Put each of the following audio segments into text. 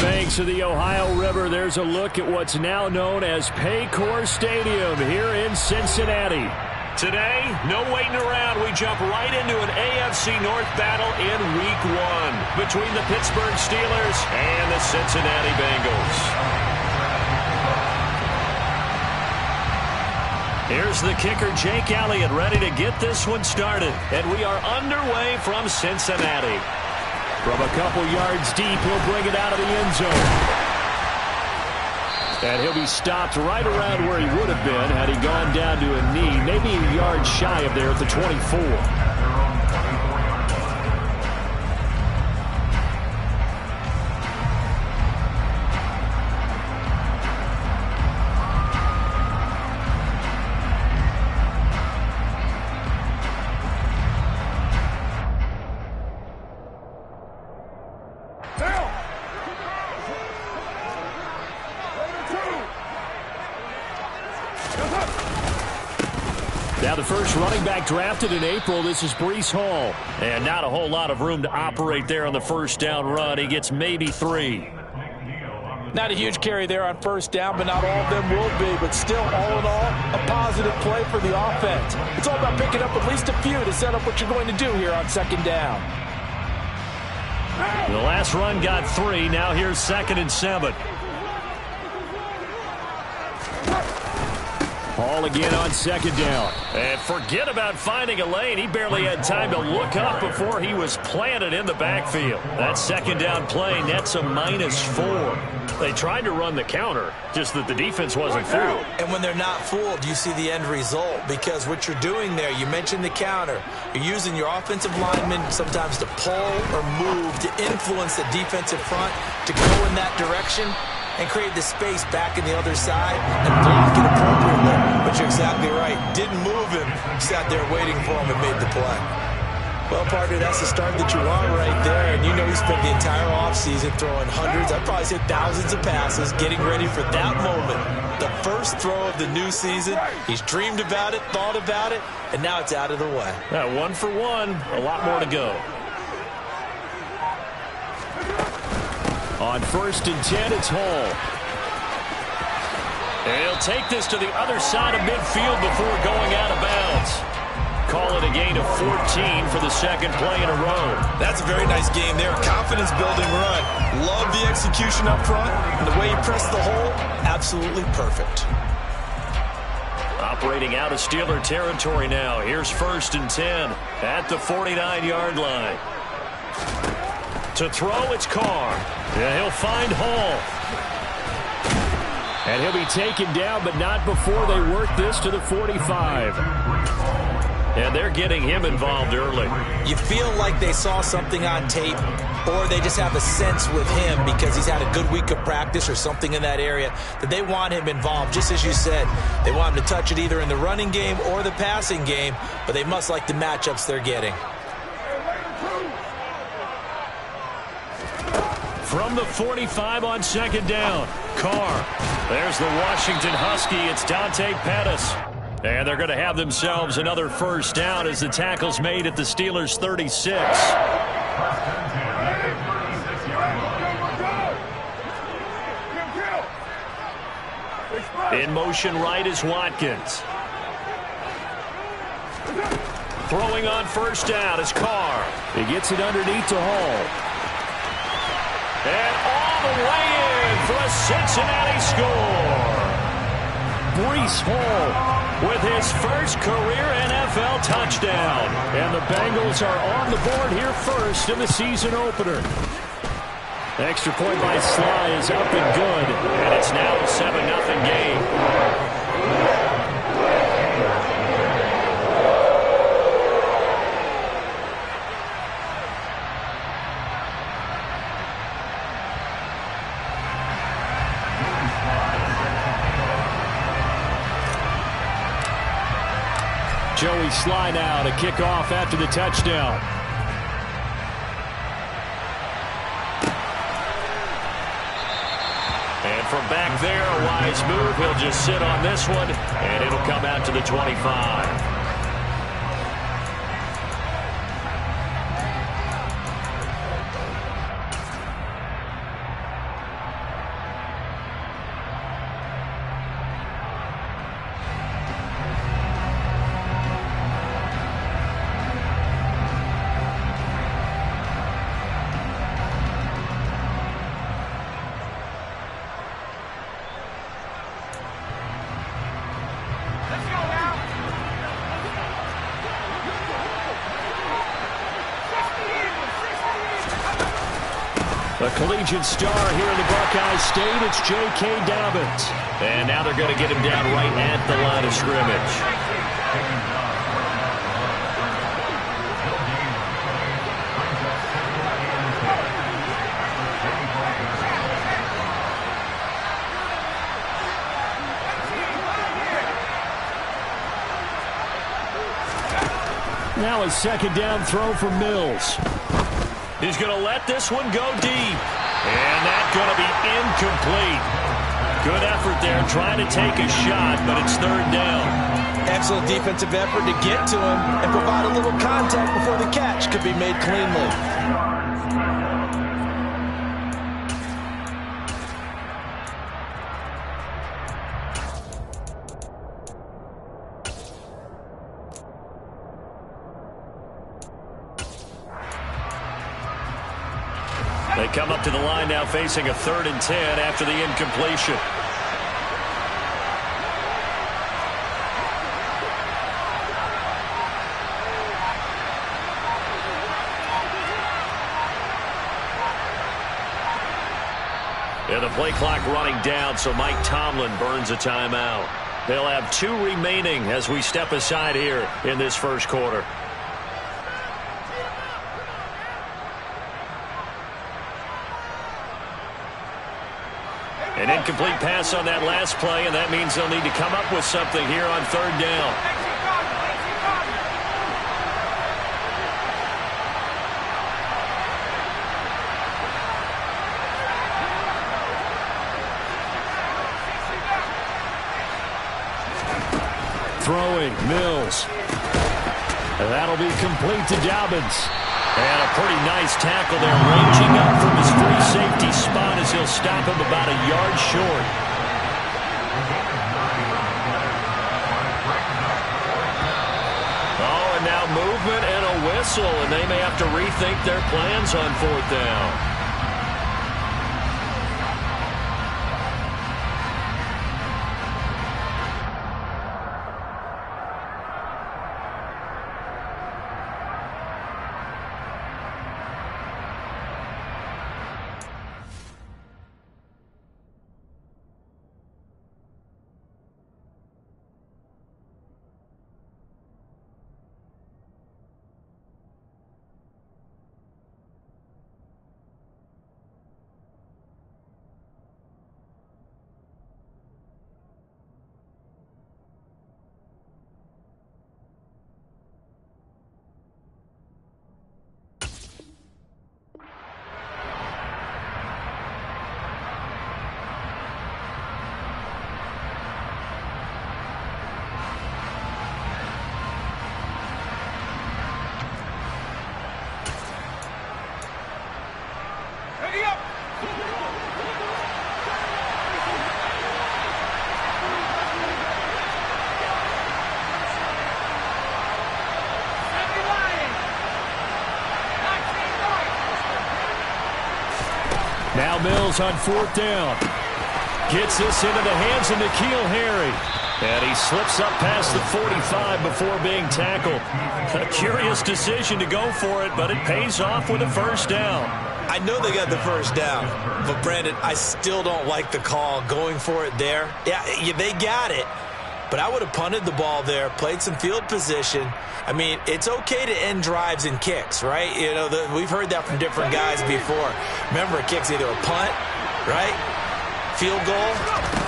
banks of the Ohio River, there's a look at what's now known as Paycor Stadium here in Cincinnati. Today, no waiting around. We jump right into an AFC North battle in Week 1 between the Pittsburgh Steelers and the Cincinnati Bengals. Here's the kicker, Jake Elliott, ready to get this one started. And we are underway from Cincinnati. From a couple yards deep, he'll bring it out of the end zone. And he'll be stopped right around where he would have been had he gone down to a knee, maybe a yard shy of there at the 24. Now the first running back drafted in April, this is Breece Hall. And not a whole lot of room to operate there on the first down run. He gets maybe 3. Not a huge carry there on first down, but not all of them will be. But still, all in all, a positive play for the offense. It's all about picking up at least a few to set up what you're going to do here on second down. The last run got 3. Now here's 2nd and 7. Hall again on second down. And forget about finding a lane. He barely had time to look up before he was planted in the backfield. That second down play nets a -4. They tried to run the counter, just that the defense wasn't fooled. And when they're not fooled, you see the end result. Because what you're doing there, you mentioned the counter. You're using your offensive linemen sometimes to pull or move, to influence the defensive front, to go in that direction and create the space back in the other side and block it appropriately. But you're exactly right. Didn't move him. Sat there waiting for him and made the play. Well, partner, that's the start that you want right there. And you know he spent the entire offseason throwing hundreds, I'd probably say thousands of passes, getting ready for that moment. The first throw of the new season. He's dreamed about it, thought about it, and now it's out of the way. 1 for 1. A lot more to go. On 1st and 10, it's Hall. And he'll take this to the other side of midfield before going out of bounds. Call it a gain of 14 for the second play in a row. That's a very nice game there. Confidence-building run. Love the execution up front. And the way he pressed the hole, absolutely perfect. Operating out of Steeler territory now. Here's 1st and 10 at the 49-yard line. To throw, it's Carr. Yeah, he'll find Hall. And he'll be taken down, but not before they work this to the 45. And they're getting him involved early. You feel like they saw something on tape, or they just have a sense with him because he's had a good week of practice or something in that area that they want him involved. Just as you said, they want him to touch it either in the running game or the passing game, but they must like the matchups they're getting. From the 45 on second down, Carr. There's the Washington Husky. It's Dante Pettis. And they're going to have themselves another first down as the tackle's made at the Steelers' 36. In motion right is Watkins. Throwing on first down is Carr. He gets it underneath to Hall. And all the way in for a Cincinnati score. Breece Hall with his first career NFL touchdown. And the Bengals are on the board here first in the season opener. The extra point by Sly is up and good. And it's now a 7-0 game. Joey Sly now to kick off after the touchdown. And from back there, a wise move. He'll just sit on this one, and it'll come out to the 25. A collegiate star here in the Buckeye State, it's J.K. Dobbins. And now they're going to get him down right at the line of scrimmage. Now a second down throw for Mills. He's going to let this one go deep. And that's going to be incomplete. Good effort there trying to take a shot, but it's third down. Excellent defensive effort to get to him and provide a little contact before the catch could be made cleanly. They come up to the line now facing a 3rd and 10 after the incompletion. Yeah, the play clock running down, so Mike Tomlin burns a timeout. They'll have 2 remaining as we step aside here in this first quarter. An incomplete pass on that last play, and that means they'll need to come up with something here on 3rd down. Throwing, Mills. And that'll be complete to Dobbins. And a pretty nice tackle there, ranging up from his free safety spot as he'll stop him about a yard short. Oh, and now movement and a whistle, and they may have to rethink their plans on 4th down. Now Mills on 4th down. Gets this into the hands of N'Keal Harry. And he slips up past the 45 before being tackled. A curious decision to go for it, but it pays off with a 1st down. I know they got the 1st down, but Brandon, I still don't like the call going for it there. Yeah, they got it, but I would have punted the ball there, played some field position. I mean, it's okay to end drives and kicks, right? You know, we've heard that from different guys before. Remember, a kick's either a punt, right, field goal,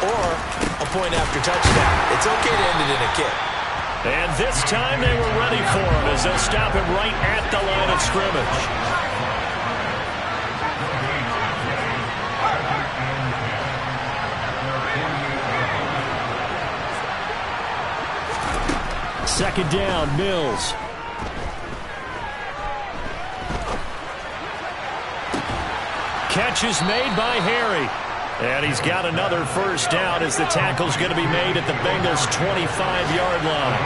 or a point after touchdown. It's okay to end it in a kick. And this time they were ready for him as they'll stop him right at the line of scrimmage. Second down, Mills. Catch is made by Harry. And he's got another 1st down as the tackle's going to be made at the Bengals' 25-yard line.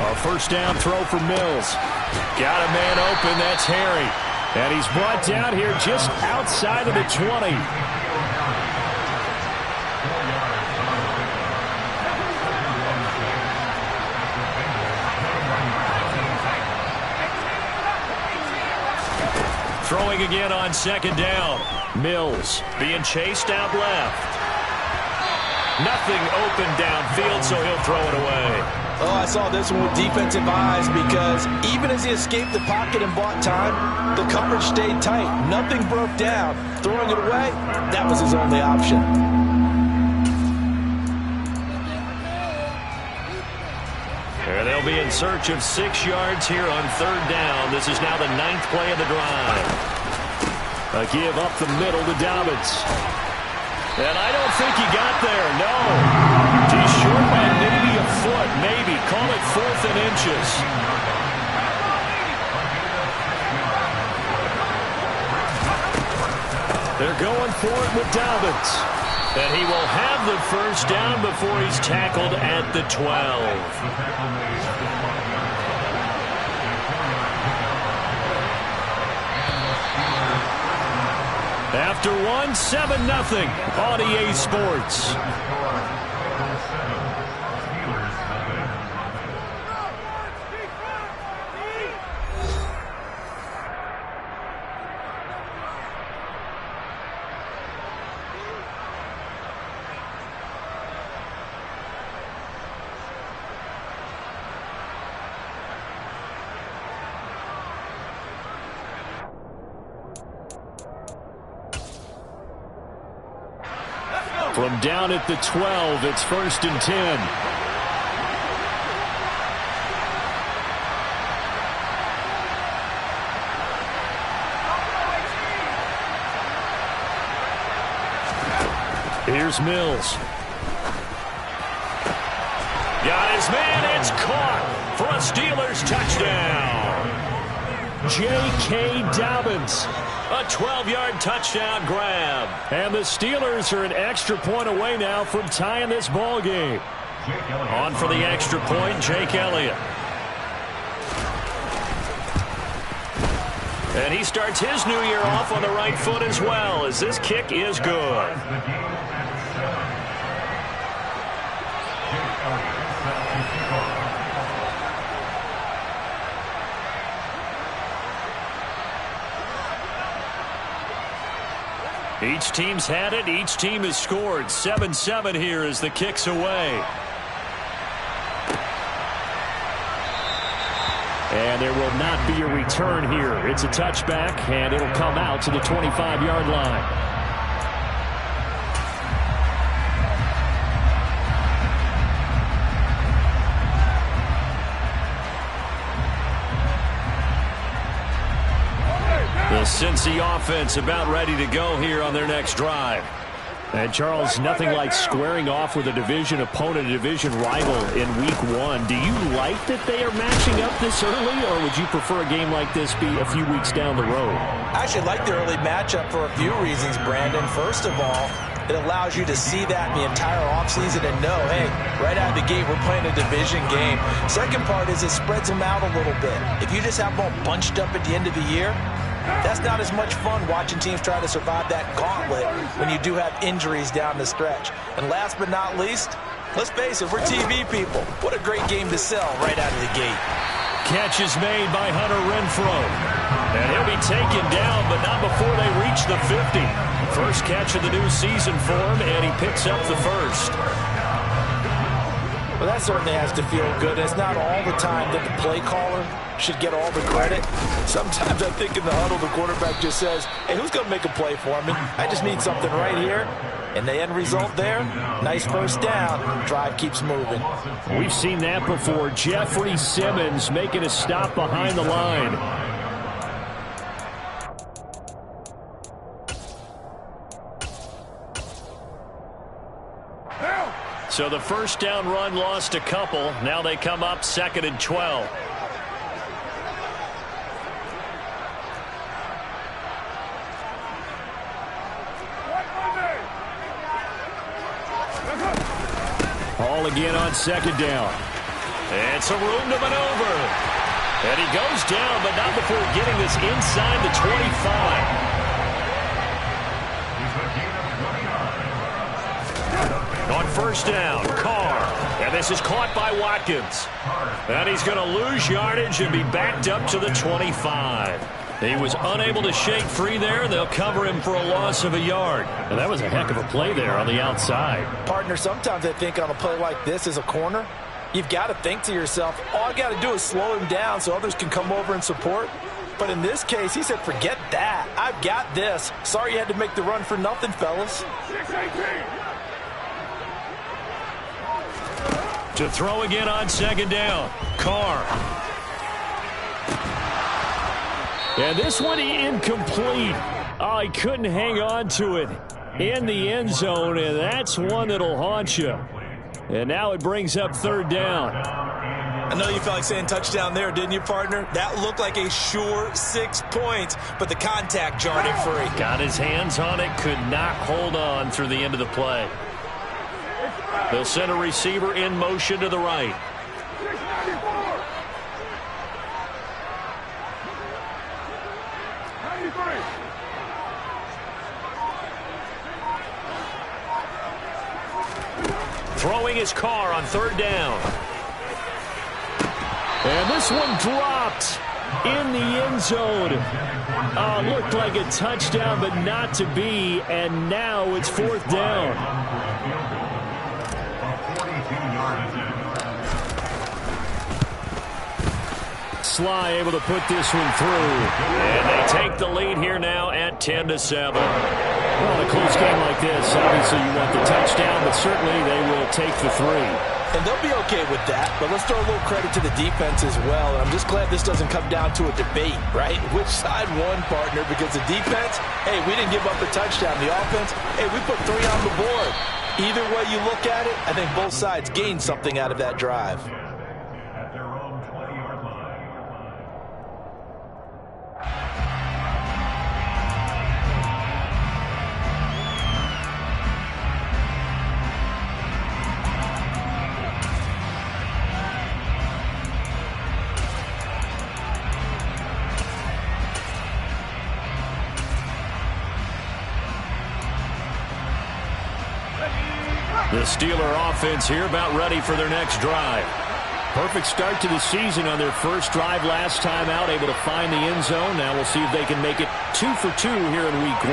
A 1st down throw for Mills. Got a man open, that's Harry. And he's brought down here just outside of the 20. Throwing again on second down. Mills being chased out left. Nothing open downfield, so he'll throw it away. Oh, I saw this one with defensive eyes because even as he escaped the pocket and bought time, the coverage stayed tight. Nothing broke down. Throwing it away, that was his only option. And they'll be in search of 6 yards here on third down. This is now the 9th play of the drive. A give up the middle to Dobbins. And I don't think he got there, no. He's short by maybe a foot, maybe. Call it 4th and inches. They're going for it with Dobbins. And he will have the first down before he's tackled at the 12. After one, 7-0 on EA Sports. From down at the 12, it's 1st and 10. Here's Mills. Got his man. It's caught for a Steelers touchdown. J.K. Dobbins. A 12-yard touchdown grab. And the Steelers are an extra point away now from tying this ball game. On for the extra point, Jake Elliott. And he starts his new year off on the right foot as well, as this kick is good. Each team's had it. Each team has scored. 7-7 here as the kick's away. And there will not be a return here. It's a touchback, and it'll come out to the 25-yard line. The Cincy offense about ready to go here on their next drive. And, Charles, nothing like squaring off with a division opponent, a division rival in Week 1. Do you like that they are matching up this early, or would you prefer a game like this be a few weeks down the road? I actually like the early matchup for a few reasons, Brandon. First of all, it allows you to see that in the entire offseason and know, hey, right out of the gate, we're playing a division game. Second part is it spreads them out a little bit. If you just have them all bunched up at the end of the year, that's not as much fun watching teams try to survive that gauntlet when you do have injuries down the stretch. And last but not least, let's face it, we're TV people. What a great game to sell right out of the gate. Catch is made by Hunter Renfrow. And he'll be taken down, but not before they reach the 50. First catch of the new season for him, and he picks up the first. Well, that certainly has to feel good. It's not all the time that the play caller should get all the credit. Sometimes I think in the huddle, the quarterback just says, hey, who's going to make a play for me? I just need something right here. And the end result there, nice first down. Drive keeps moving. We've seen that before. Jeffrey Simmons making a stop behind the line. So the first down run lost a couple. Now they come up 2nd and 12. Ball again on 2nd down. And some room to maneuver. And he goes down, but not before getting this inside the 25. On first down, Carr. And this is caught by Watkins. And he's going to lose yardage and be backed up to the 25. He was unable to shake free there. They'll cover him for a loss of a yard. And that was a heck of a play there on the outside. Partner, sometimes I think on a play like this as a corner, you've got to think to yourself, all I got to do is slow him down so others can come over and support. But in this case, he said, forget that. I've got this. Sorry you had to make the run for nothing, fellas. To throw again on second down. Carr. And this one incomplete. Oh, he couldn't hang on to it in the end zone, and that's one that'll haunt you. And now it brings up third down. I know you felt like saying touchdown there, didn't you, partner? That looked like a sure 6 points, but the contact jarred it free. Got his hands on it, could not hold on through the end of the play. They'll send a receiver in motion to the right. Throwing his car on third down. And this one dropped in the end zone. Looked like a touchdown, but not to be. And now it's fourth down. Sly able to put this one through. And they take the lead here now at 10-7. Well, in a close game like this, obviously you want the touchdown, but certainly they will take the 3. And they'll be okay with that, but let's throw a little credit to the defense as well. And I'm just glad this doesn't come down to a debate, right? Which side won, partner? Because the defense, hey, we didn't give up a touchdown. The offense, hey, we put 3 on the board. Either way you look at it, I think both sides gained something out of that drive. The Steeler offense here about ready for their next drive. Perfect start to the season on their first drive last time out, able to find the end zone. Now we'll see if they can make it 2 for 2 here in week 1.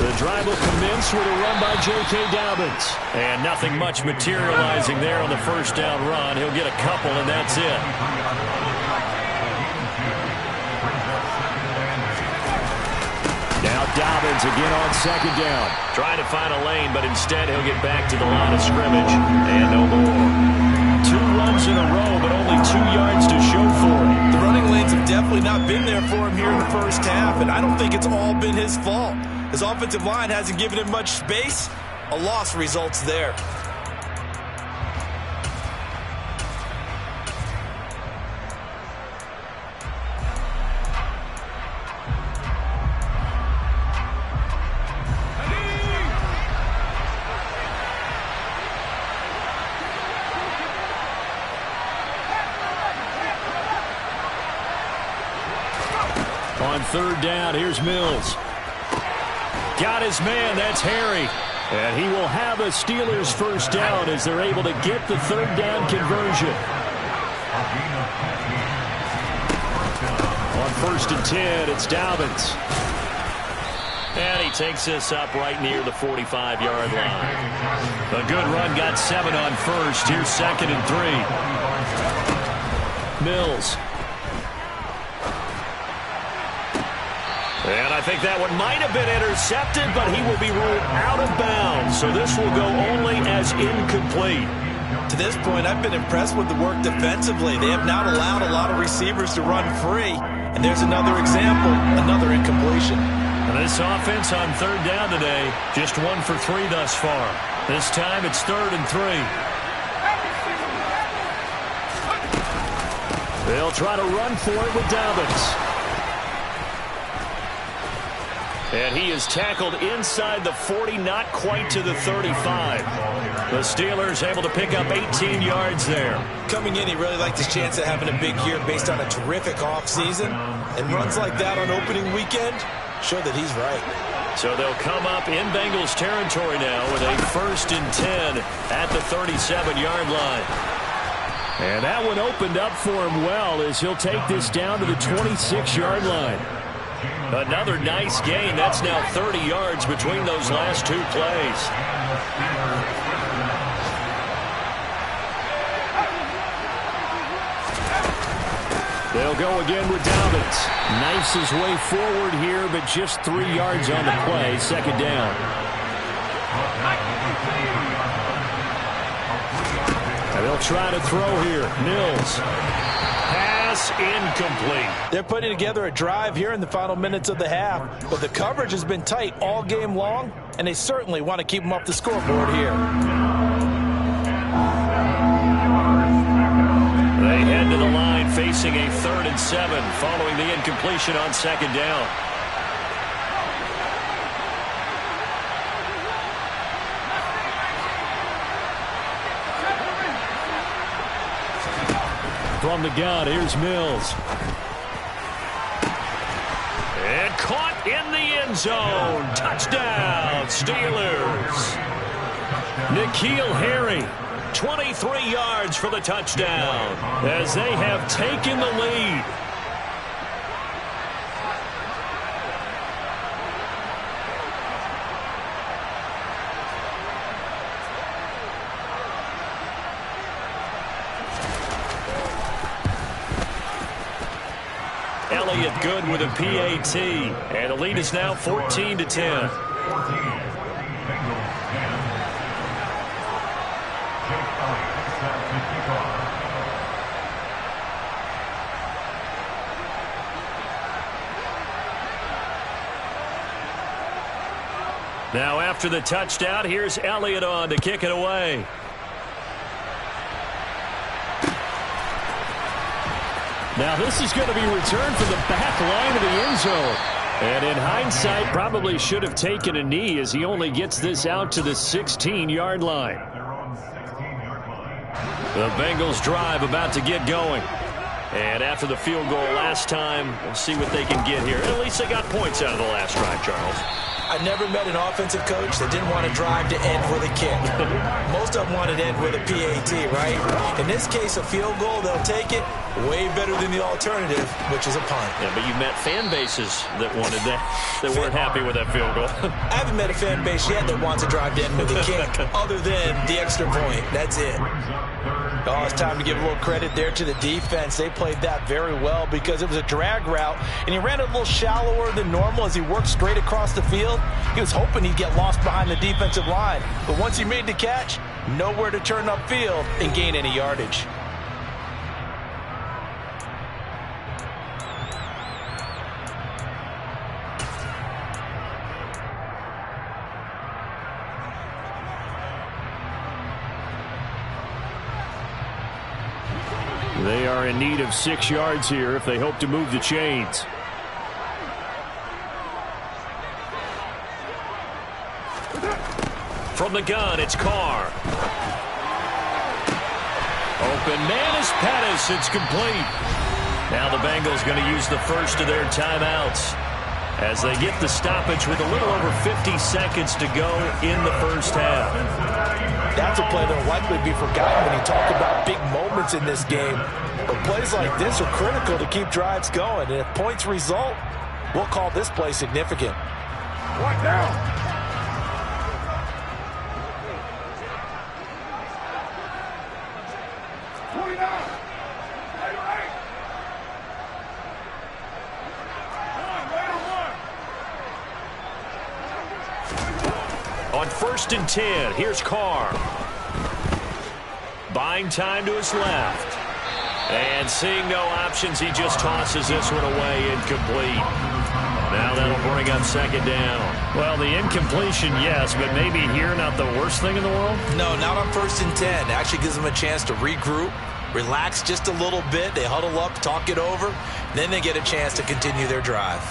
The drive will commence with a run by J.K. Dobbins. And nothing much materializing there on the first down run. He'll get a couple, and that's it. Now Dobbins again on second down. Trying to find a lane, but instead he'll get back to the line of scrimmage. And no more. 2 runs in a row, but only 2 yards to show for it. The running lanes have definitely not been there for him here in the first half, and I don't think it's all been his fault. His offensive line hasn't given him much space. A loss results there. On third down, here's Mills. Got his man, that's Harry. And he will have a Steelers first down as they're able to get the third down conversion. On 1st and 10, it's Dobbins. And he takes this up right near the 45-yard line. A good run, got 7 on first. Here's 2nd and 3. Mills. And I think that one might have been intercepted, but he will be ruled out of bounds. So this will go only as incomplete. To this point, I've been impressed with the work defensively. They have not allowed a lot of receivers to run free. And there's another example, another incompletion. And this offense on third down today, just 1 for 3 thus far. This time it's 3rd and 3. They'll try to run for it with Dobbins. And he is tackled inside the 40, not quite to the 35. The Steelers able to pick up 18 yards there. Coming in, he really liked his chance of having a big year based on a terrific offseason. And runs like that on opening weekend show that he's right. So they'll come up in Bengals territory now with a 1st and 10 at the 37-yard line. And that one opened up for him well as he'll take this down to the 26-yard line. Another nice gain. That's now 30 yards between those last two plays. They'll go again with Dobbins. Knifes his way forward here, but just 3 yards on the play. Second down. And they'll try to throw here. Mills. Pass incomplete. They're putting together a drive here in the final minutes of the half, but the coverage has been tight all game long, and they certainly want to keep them off the scoreboard here. They head to the line facing a 3rd and 7 following the incompletion on second down. From the gun, here's Mills. And caught in the end zone. Touchdown, Steelers. N'Keal Harry, 23 yards for the touchdown as they have taken the lead. Elliott good with a PAT, and the lead is now 14-10. Now after the touchdown, here's Elliott on to kick it away. Now this is going to be returned from the back line of the end zone. And in hindsight, probably should have taken a knee as he only gets this out to the 16-yard line. The Bengals drive about to get going. And after the field goal last time, we'll see what they can get here. At least they got points out of the last drive, Charles. I never met an offensive coach that didn't want to drive to end with a kick. Most of them wanted to end with a PAT, right? In this case, a field goal, they'll take it. Way better than the alternative, which is a punt. Yeah, but you met fan bases that wanted that, that weren't happy with that field goal. I haven't met a fan base yet that wants to drive to end with a kick, other than the extra point. That's it. Oh, it's time to give a little credit there to the defense. They played that very well because it was a drag route, and he ran a little shallower than normal as he worked straight across the field. He was hoping he'd get lost behind the defensive line, but once he made the catch, nowhere to turn upfield and gain any yardage. They are in need of 6 yards here if they hope to move the chains. From the gun, it's Carr. Open man is Pettis. It's complete. Now the Bengals going to use the first of their timeouts as they get the stoppage with a little over 50 seconds to go in the first half. That's a play that will likely be forgotten when you talk about big moments in this game. But plays like this are critical to keep drives going. And if points result, we'll call this play significant. Right now. On 1st and 10, here's Carr. Buying time to his left. And seeing no options, he just tosses this one away, incomplete. Now that'll bring up second down. Well, the incompletion, yes, but maybe here not the worst thing in the world? No, not on 1st and 10. Actually gives them a chance to regroup, relax just a little bit. They huddle up, talk it over. Then they get a chance to continue their drive.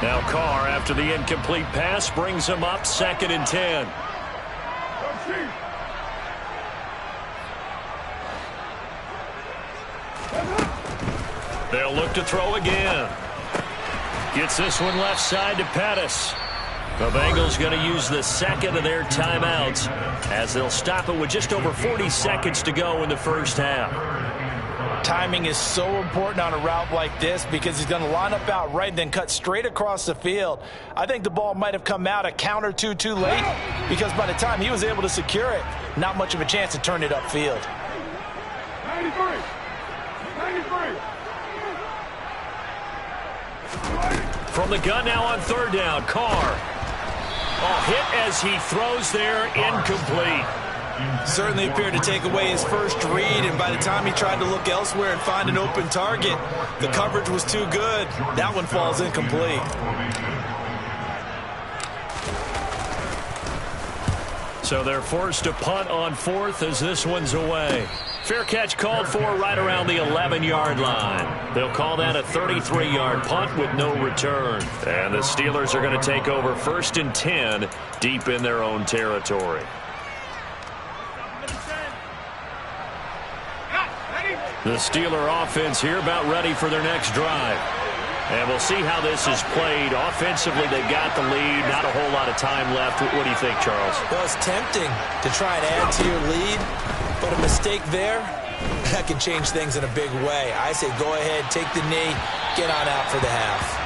Now Carr, after the incomplete pass, brings him up 2nd and 10. They'll look to throw again. Gets this one left side to Pettis. The Bengals going to use the second of their timeouts as they'll stop it with just over 40 seconds to go in the first half. Timing is so important on a route like this because he's going to line up out right and then cut straight across the field. I think the ball might have come out a count or two too late because by the time he was able to secure it, not much of a chance to turn it upfield. 93. From the gun now on third down, Carr. Hit as he throws there, incomplete. Certainly appeared to take away his first read, and by the time he tried to look elsewhere and find an open target, the coverage was too good. That one falls incomplete. So they're forced to punt on fourth as this one's away. Fair catch called for right around the 11-yard line. They'll call that a 33-yard punt with no return. And the Steelers are going to take over 1st and 10 deep in their own territory. The Steeler offense here about ready for their next drive. And we'll see how this is played. Offensively, they've got the lead. Not a whole lot of time left. What do you think, Charles? Well, it's tempting to try and add to your lead, but a mistake there, that can change things in a big way. I say go ahead, take the knee, get on out for the half.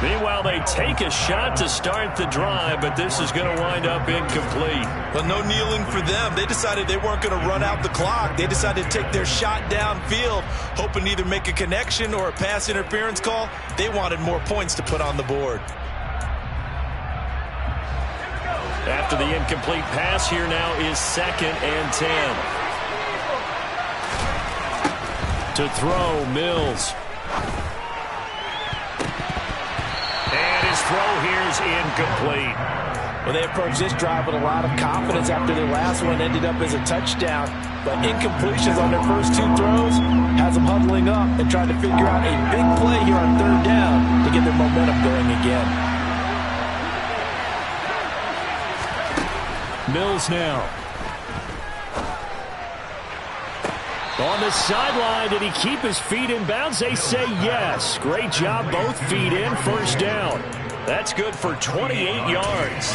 Meanwhile, they take a shot to start the drive, but this is going to wind up incomplete. Well, no kneeling for them. They decided they weren't going to run out the clock. They decided to take their shot downfield, hoping to either make a connection or a pass interference call. They wanted more points to put on the board. After the incomplete pass, here now is 2nd and 10. To throw, Mills. And his throw here is incomplete. Well, they approached this drive with a lot of confidence after their last one ended up as a touchdown. But incompletions on their first two throws has them huddling up and trying to figure out a big play here on third down to get their momentum going again. Mills now. On the sideline, did he keep his feet in bounds? They say yes. Great job, both feet in, first down. That's good for 28 yards.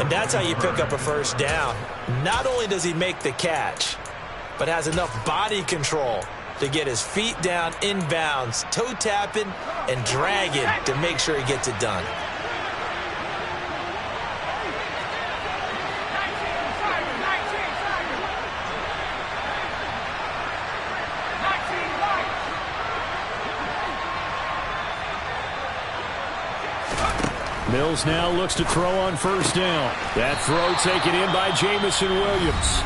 And that's how you pick up a first down. Not only does he make the catch, but has enough body control to get his feet down in bounds, toe tapping and dragging to make sure he gets it done. Mills now looks to throw on first down. That throw taken in by Jamison Williams.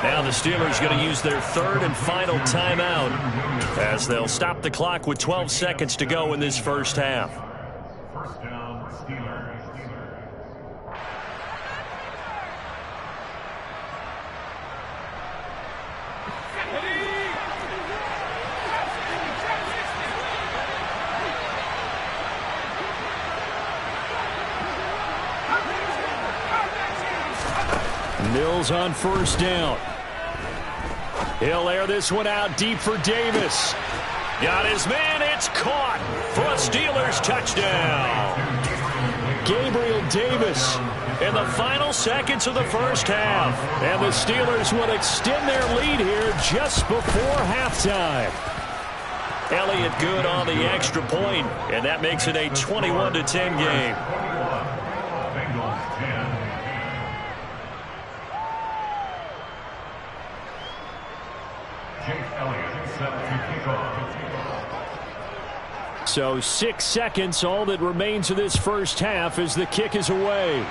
Now the Steelers going to use their third and final timeout as they'll stop the clock with 12 seconds to go in this first half. First down, Steelers. Mills on first down. He'll air this one out deep for Davis. Got his man. It's caught for a Steelers touchdown. Gabriel Davis in the final seconds of the first half. And the Steelers will extend their lead here just before halftime. Elliott good on the extra point, and that makes it a 21-10 game. So 6 seconds, all that remains of this first half as the kick is away.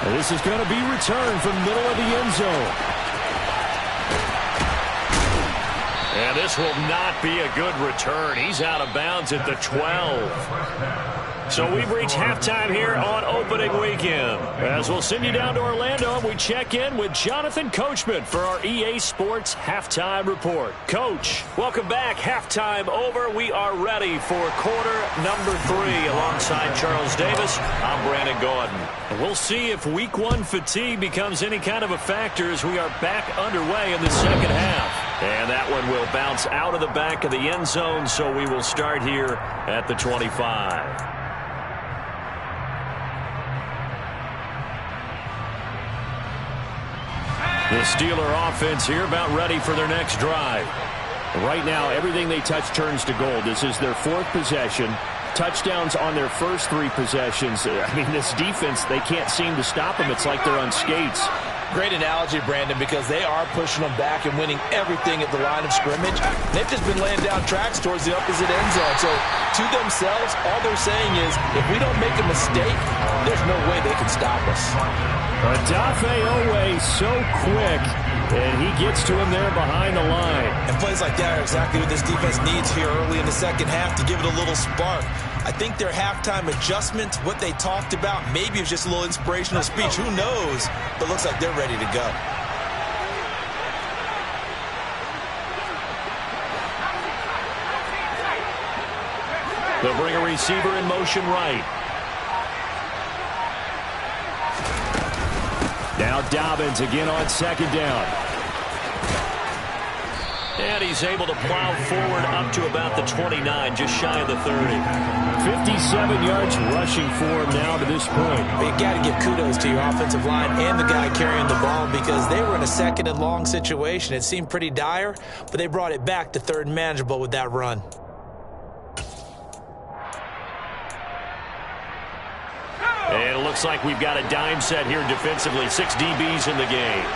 And this is going to be returned from middle of the end zone. And this will not be a good return. He's out of bounds at the 12. So we've reached halftime here on opening weekend. As we'll send you down to Orlando, we check in with Jonathan Coachman for our EA Sports Halftime Report. Coach, welcome back. Halftime over. We are ready for quarter number 3. Alongside Charles Davis, I'm Brandon Gordon. And we'll see if week 1 fatigue becomes any kind of a factor as we are back underway in the second half. And that one will bounce out of the back of the end zone, so we will start here at the 25. The Steeler offense here about ready for their next drive. Right now, everything they touch turns to gold. This is their 4th possession. Touchdowns on their first 3 possessions. I mean, this defense, they can't seem to stop them. It's like they're on skates. Great analogy, Brandon, because they are pushing them back and winning everything at the line of scrimmage. They've just been laying down tracks towards the opposite end zone. So, to themselves, all they're saying is, if we don't make a mistake, there's no way they can stop us. Odafe Oweh so quick, and he gets to him there behind the line. And plays like that are exactly what this defense needs here early in the second half to give it a little spark. I think their halftime adjustment, what they talked about, maybe it was just a little inspirational speech. Who knows? But looks like they're ready to go. They'll bring a receiver in motion right. Now Dobbins again on second down. And he's able to plow forward up to about the 29, just shy of the 30. 57 yards rushing for him now to this point. You got to give kudos to your offensive line and the guy carrying the ball because they were in a 2nd and long situation. It seemed pretty dire, but they brought it back to 3rd and manageable with that run. And it looks like we've got a dime set here defensively. 6 DBs in the game.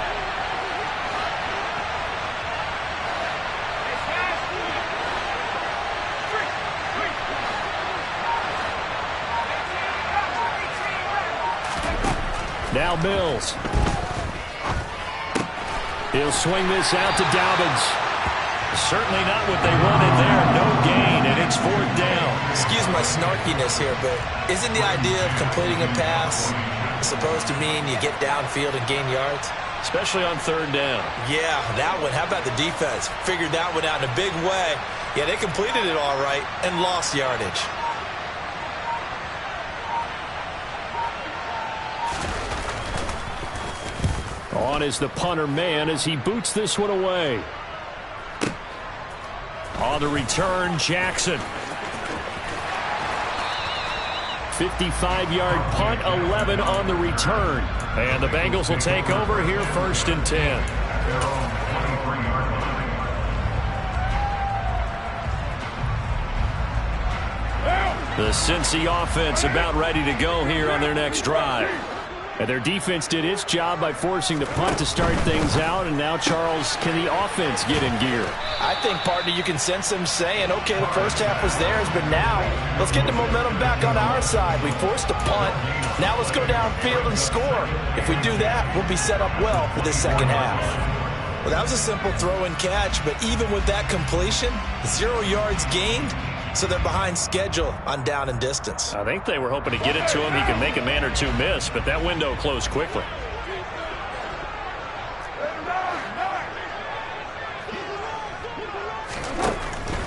Now Mills. He'll swing this out to Dobbins. Certainly not what they wanted there. No gain, and it's 4th down. Excuse my snarkiness here, but isn't the idea of completing a pass supposed to mean you get downfield and gain yards? Especially on 3rd down. Yeah, that one. How about the defense? Figured that one out in a big way. Yeah, they completed it all right and lost yardage. On is the punter man as he boots this one away. On the return, Jackson. 55-yard punt, 11 on the return. And the Bengals will take over here 1st and 10. The Cincy offense about ready to go here on their next drive. And their defense did its job by forcing the punt to start things out. And now, Charles, can the offense get in gear? I think, partner, you can sense them saying, okay, the first half was theirs, but now let's get the momentum back on our side. We forced a punt. Now let's go downfield and score. If we do that, we'll be set up well for this second half. Well, that was a simple throw and catch, but even with that completion, 0 yards gained. So they're behind schedule on down and distance. I think they were hoping to get it to him. He could make a man or two miss, but that window closed quickly.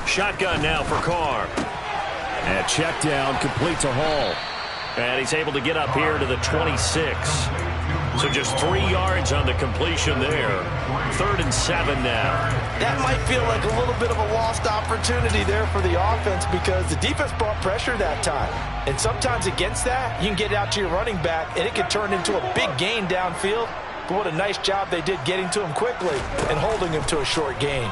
Shotgun now for Carr. And check down, complete to Hall. And he's able to get up here to the 26. So just 3 yards on the completion there. 3rd and 7 now. That might feel like a little bit of a lost opportunity there for the offense because the defense brought pressure that time. And sometimes against that, you can get out to your running back, and it could turn into a big gain downfield. But what a nice job they did getting to him quickly and holding him to a short gain.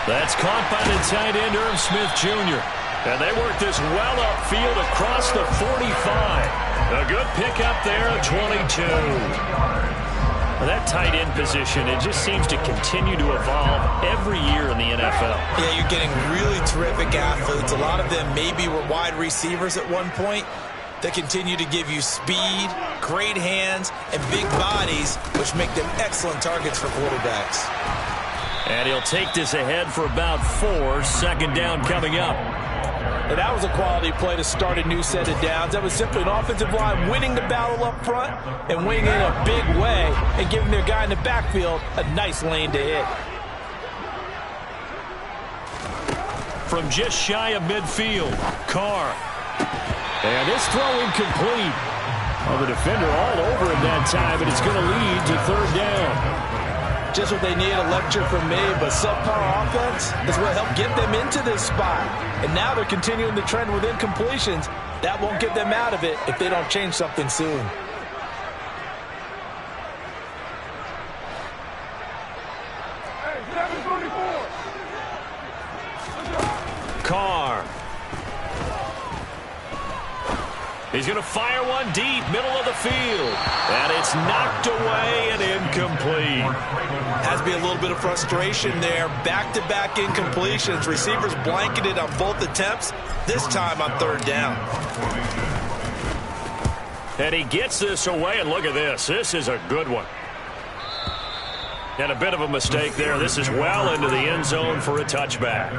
That's caught by the tight end, Irv Smith Jr. And they work this well upfield across the 45. A good pickup there at 22. That tight end position, it just seems to continue to evolve every year in the NFL. Yeah, you're getting really terrific athletes. A lot of them maybe were wide receivers at one point. They continue to give you speed, great hands, and big bodies, which make them excellent targets for quarterbacks. And he'll take this ahead for about 4. Second down coming up. And that was a quality play to start a new set of downs. That was simply an offensive line winning the battle up front and winning in a big way and giving their guy in the backfield a nice lane to hit. From just shy of midfield, Carr. And this throw incomplete. Well, the defender all over him that time, and it's going to lead to third down. Just what they need, a lecture from me, but subpar offense is what helped get them into this spot. And now they're continuing the trend with incompletions. That won't get them out of it if they don't change something soon. Carr. He's going to fire one deep, middle of the field. And it's knocked away and incomplete. Has to be a little bit of frustration there. Back-to-back incompletions. Receivers blanketed on both attempts, this time on third down. And he gets this away, and look at this. This is a good one. And a bit of a mistake there. This is well into the end zone for a touchback.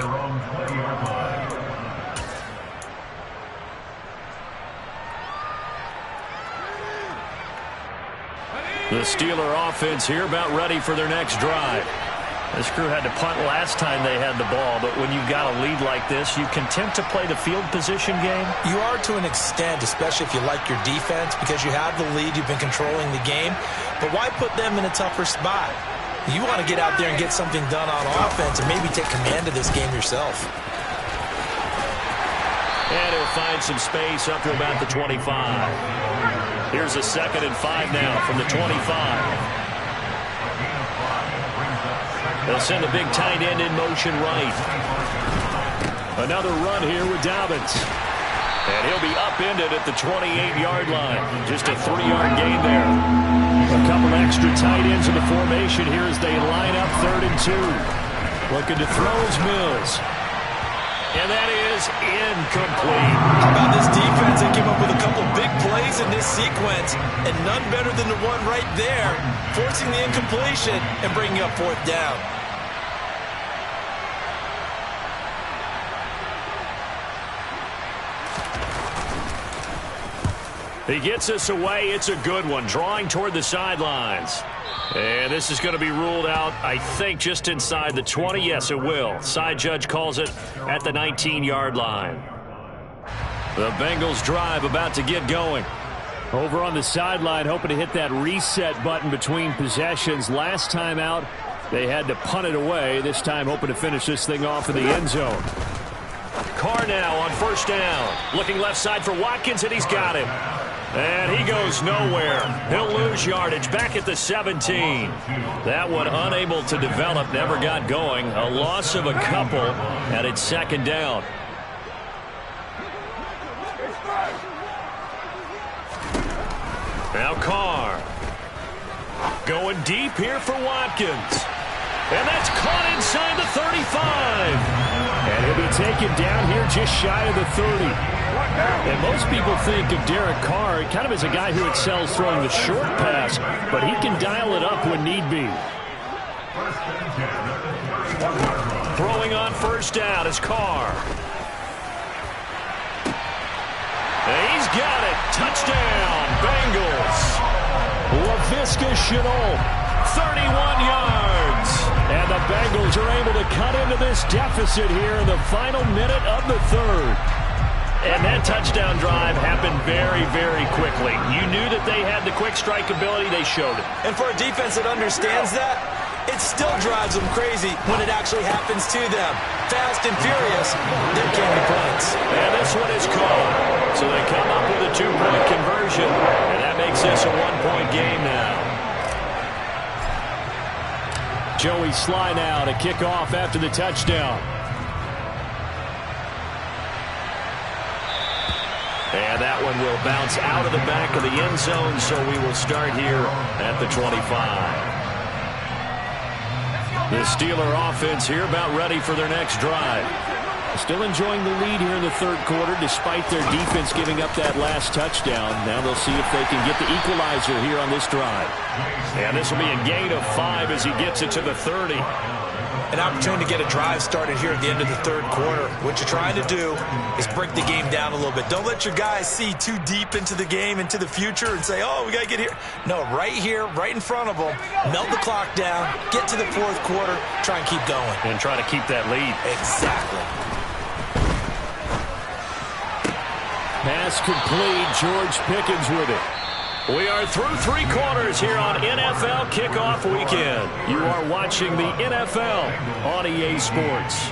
The Steeler offense here about ready for their next drive. This crew had to punt last time they had the ball, but when you've got a lead like this, you content to play the field position game? You are to an extent, especially if you like your defense, because you have the lead, you've been controlling the game. But why put them in a tougher spot? You want to get out there and get something done on offense and maybe take command of this game yourself. And he'll find some space up to about the 25. Here's a 2nd and 5 now from the 25. They'll send the big tight end in motion right. Another run here with Dobbins. And he'll be upended at the 28-yard line. Just a 3-yard gain there. A couple extra tight ends in the formation here as they line up 3rd and 2. Looking to throw is Mills. And that is incomplete. How about this defense? They came up with a couple big plays in this sequence, and none better than the one right there, forcing the incompletion and bringing up 4th down. He gets us away. It's a good one. Drawing toward the sidelines. And this is going to be ruled out, I think, just inside the 20. Yes, it will. Side judge calls it at the 19-yard line. The Bengals drive about to get going. Over on the sideline, hoping to hit that reset button between possessions. Last time out, they had to punt it away. This time, hoping to finish this thing off in the end zone. Carr now on 1st down. Looking left side for Watkins, and he's got him. And he goes nowhere. He'll lose yardage back at the 17. That one unable to develop, never got going. A loss of a couple, and it's 2nd down. Now Carr. Going deep here for Watkins. And that's caught inside the 35. And he'll be taken down here just shy of the 30. And most people think of Derek Carr kind of as a guy who excels throwing the short pass, but he can dial it up when need be. Throwing on 1st down is Carr. And he's got it. Touchdown, Bengals. Laviska Shenault, 31 yards. And the Bengals are able to cut into this deficit here in the final minute of the 3rd. And that touchdown drive happened very, very quickly. You knew that they had the quick strike ability. They showed it. And for a defense that understands that, it still drives them crazy when it actually happens to them. Fast and furious, there can be points. And this one is caught. So they come up with a 2-point conversion. And that makes this a 1-point game now. Joey Sly now to kick off after the touchdown. And that one will bounce out of the back of the end zone, so we will start here at the 25. The Steeler offense here about ready for their next drive. Still enjoying the lead here in the 3rd quarter despite their defense giving up that last touchdown. Now they'll see if they can get the equalizer here on this drive. And this will be a gain of 5 as he gets it to the 30. An opportunity to get a drive started here at the end of the 3rd quarter. What you're trying to do is break the game down a little bit. Don't let your guys see too deep into the game, into the future, and say, oh, we got to get here. No, right here, right in front of them, melt the clock down, get to the 4th quarter, try and keep going. And try to keep that lead. Exactly. Pass complete. George Pickens with it. We are through 3 quarters here on NFL Kickoff Weekend. You are watching the NFL on EA Sports.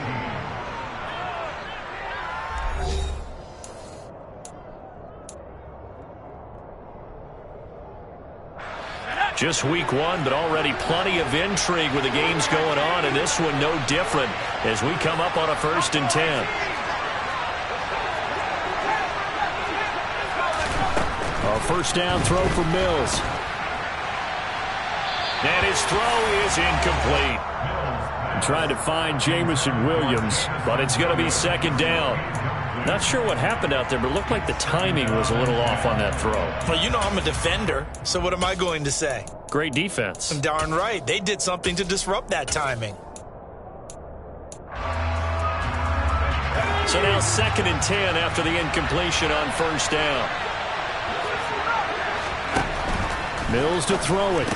Just week 1, but already plenty of intrigue with the games going on, and this one no different as we come up on a 1st and 10. A first down throw for Mills. And his throw is incomplete. Trying to find Jameson Williams, but it's going to be 2nd down. Not sure what happened out there, but it looked like the timing was a little off on that throw. Well, you know I'm a defender, so what am I going to say? Great defense. I'm darn right. They did something to disrupt that timing. So now 2nd and 10 after the incompletion on 1st down. Mills to throw it.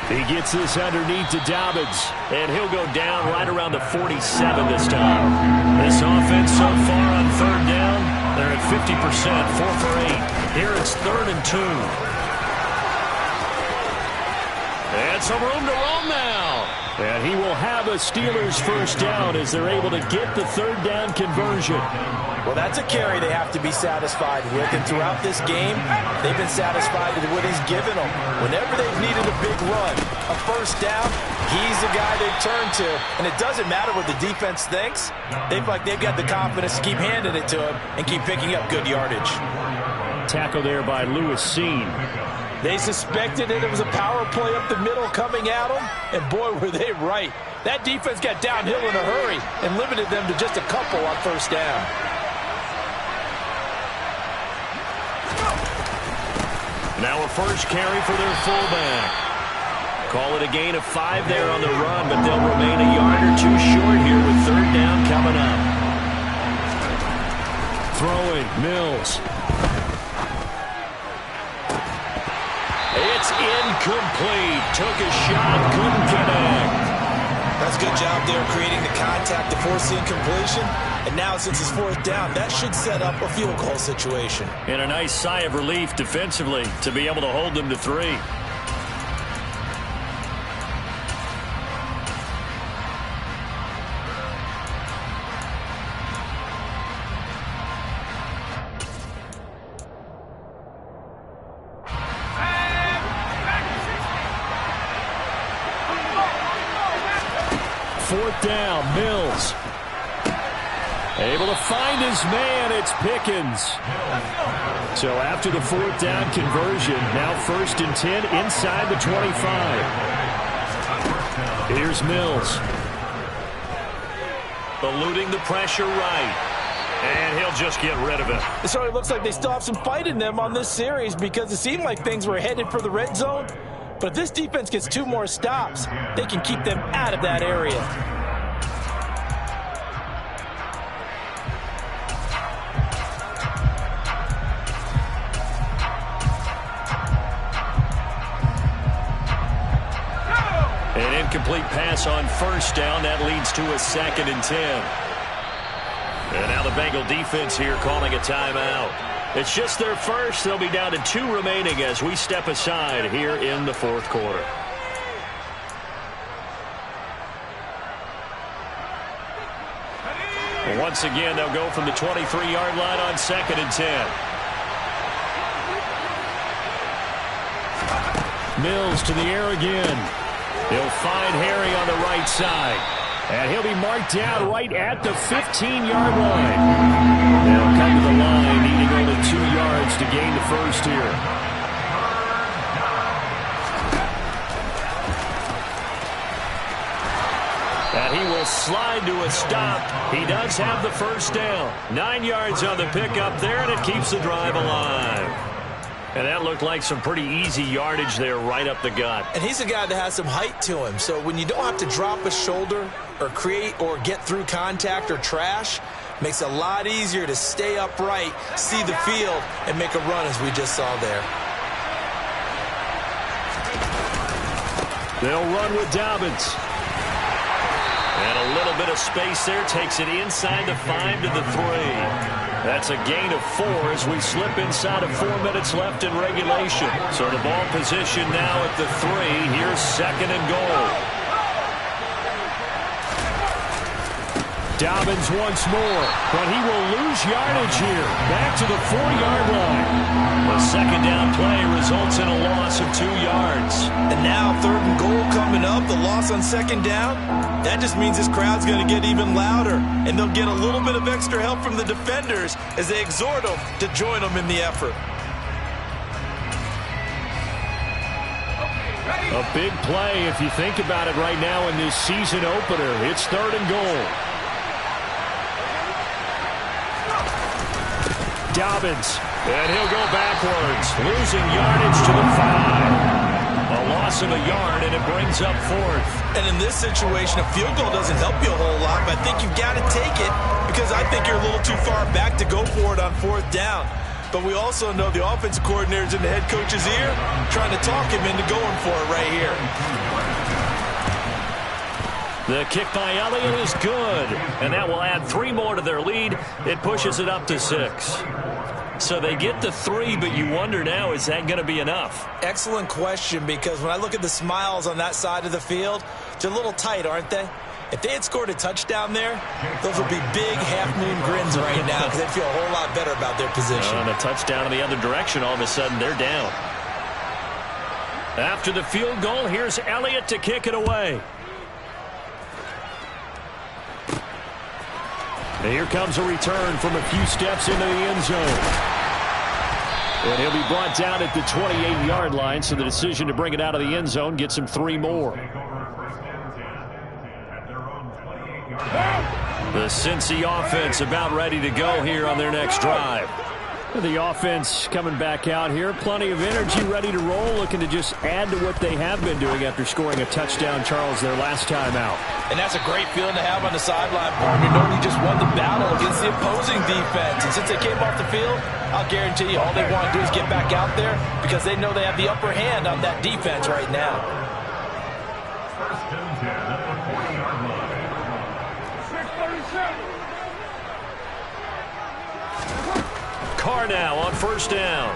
He gets this underneath to Dobbins, and he'll go down right around the 47 this time. This offense so far on 3rd down, they're at 50%, 4 for 8. Here it's 3rd and 2. And some room to roam now. And he will have a Steelers first down as they're able to get the 3rd down conversion. Well, that's a carry they have to be satisfied with. And throughout this game, they've been satisfied with what he's given them. Whenever they've needed a big run, a first down, he's the guy they turn to. And it doesn't matter what the defense thinks. They've got the confidence to keep handing it to him and keep picking up good yardage. Tackle there by Lewis Seen. They suspected that it was a power play up the middle coming at them, and boy, were they right. That defense got downhill in a hurry and limited them to just a couple on 1st down. Now a first carry for their fullback. Call it a gain of 5 there on the run, but they'll remain a yard or 2 short here with 3rd down coming up. Throwing, Mills. It's incomplete. Took a shot, couldn't connect. That's a good job there creating the contact to force the incompletion. And now since it's 4th down, that should set up a field goal situation. And a nice sigh of relief defensively to be able to hold them to 3. Fourth down, Mills. Able to find his man, it's Pickens. So after the 4th down conversion, now 1st and 10 inside the 25. Here's Mills. Eluding the pressure right. And he'll just get rid of it. So it looks like they still have some fight in them on this series because it seemed like things were headed for the red zone. But if this defense gets 2 more stops, they can keep them out of that area. An incomplete pass on 1st down. That leads to a 2nd and 10. And now the Bengal defense here calling a timeout. It's just their first. They'll be down to 2 remaining as we step aside here in the 4th quarter. Once again, they'll go from the 23-yard line on 2nd and 10. Mills to the air again. He'll find Harry on the right side. And he'll be marked down right at the 15-yard line. They'll come to the line, needing only 2 yards to gain the first here. And he will slide to a stop. He does have the first down. 9 yards on the pickup there, and it keeps the drive alive. And that looked like some pretty easy yardage there right up the gut. And he's a guy that has some height to him. So when you don't have to drop a shoulder or create or get through contact or trash, makes it a lot easier to stay upright, see the field, and make a run as we just saw there. They'll run with Dobbins. And a little bit of space there takes it inside the 5 to the 3. That's a gain of 4 as we slip inside of 4 minutes left in regulation. So the ball position now at the 3. Here's 2nd and goal. Dobbins once more, but he will lose yardage here. Back to the 40-yard line. The 2nd down play results in a loss of 2 yards. And now 3rd and goal coming up. The loss on 2nd down. That just means this crowd's going to get even louder. And they'll get a little bit of extra help from the defenders as they exhort them to join them in the effort. A big play if you think about it right now in this season opener. It's 3rd and goal. Dobbins, and he'll go backwards, losing yardage to the 5. A loss of a yard, and it brings up 4th. And in this situation, a field goal doesn't help you a whole lot, but I think you've got to take it because I think you're a little too far back to go for it on 4th down. But we also know the offensive coordinator's in the head coach's ear, trying to talk him into going for it right here. The kick by Elliott is good, and that will add 3 more to their lead. It pushes it up to 6. So they get the 3, but you wonder now, is that going to be enough? Excellent question, because when I look at the smiles on that side of the field, they're a little tight, aren't they? If they had scored a touchdown there, those would be big half-moon grins right now because they'd feel a whole lot better about their position. And a touchdown in the other direction, all of a sudden they're down. After the field goal, here's Elliott to kick it away. And here comes a return from a few steps into the end zone. And he'll be brought down at the 28-yard line, so the decision to bring it out of the end zone gets him 3 more. The Cincy offense about ready to go here on their next drive. The offense coming back out here. Plenty of energy, ready to roll, looking to just add to what they have been doing after scoring a touchdown, Charles, their last time out. And that's a great feeling to have on the sideline, partner, knowing you just won the battle against the opposing defense. And since they came off the field, I'll guarantee you all they want to do is get back out there because they know they have the upper hand on that defense right now. First and 10 at the 40-yard line. 6:37. Carr now on 1st down.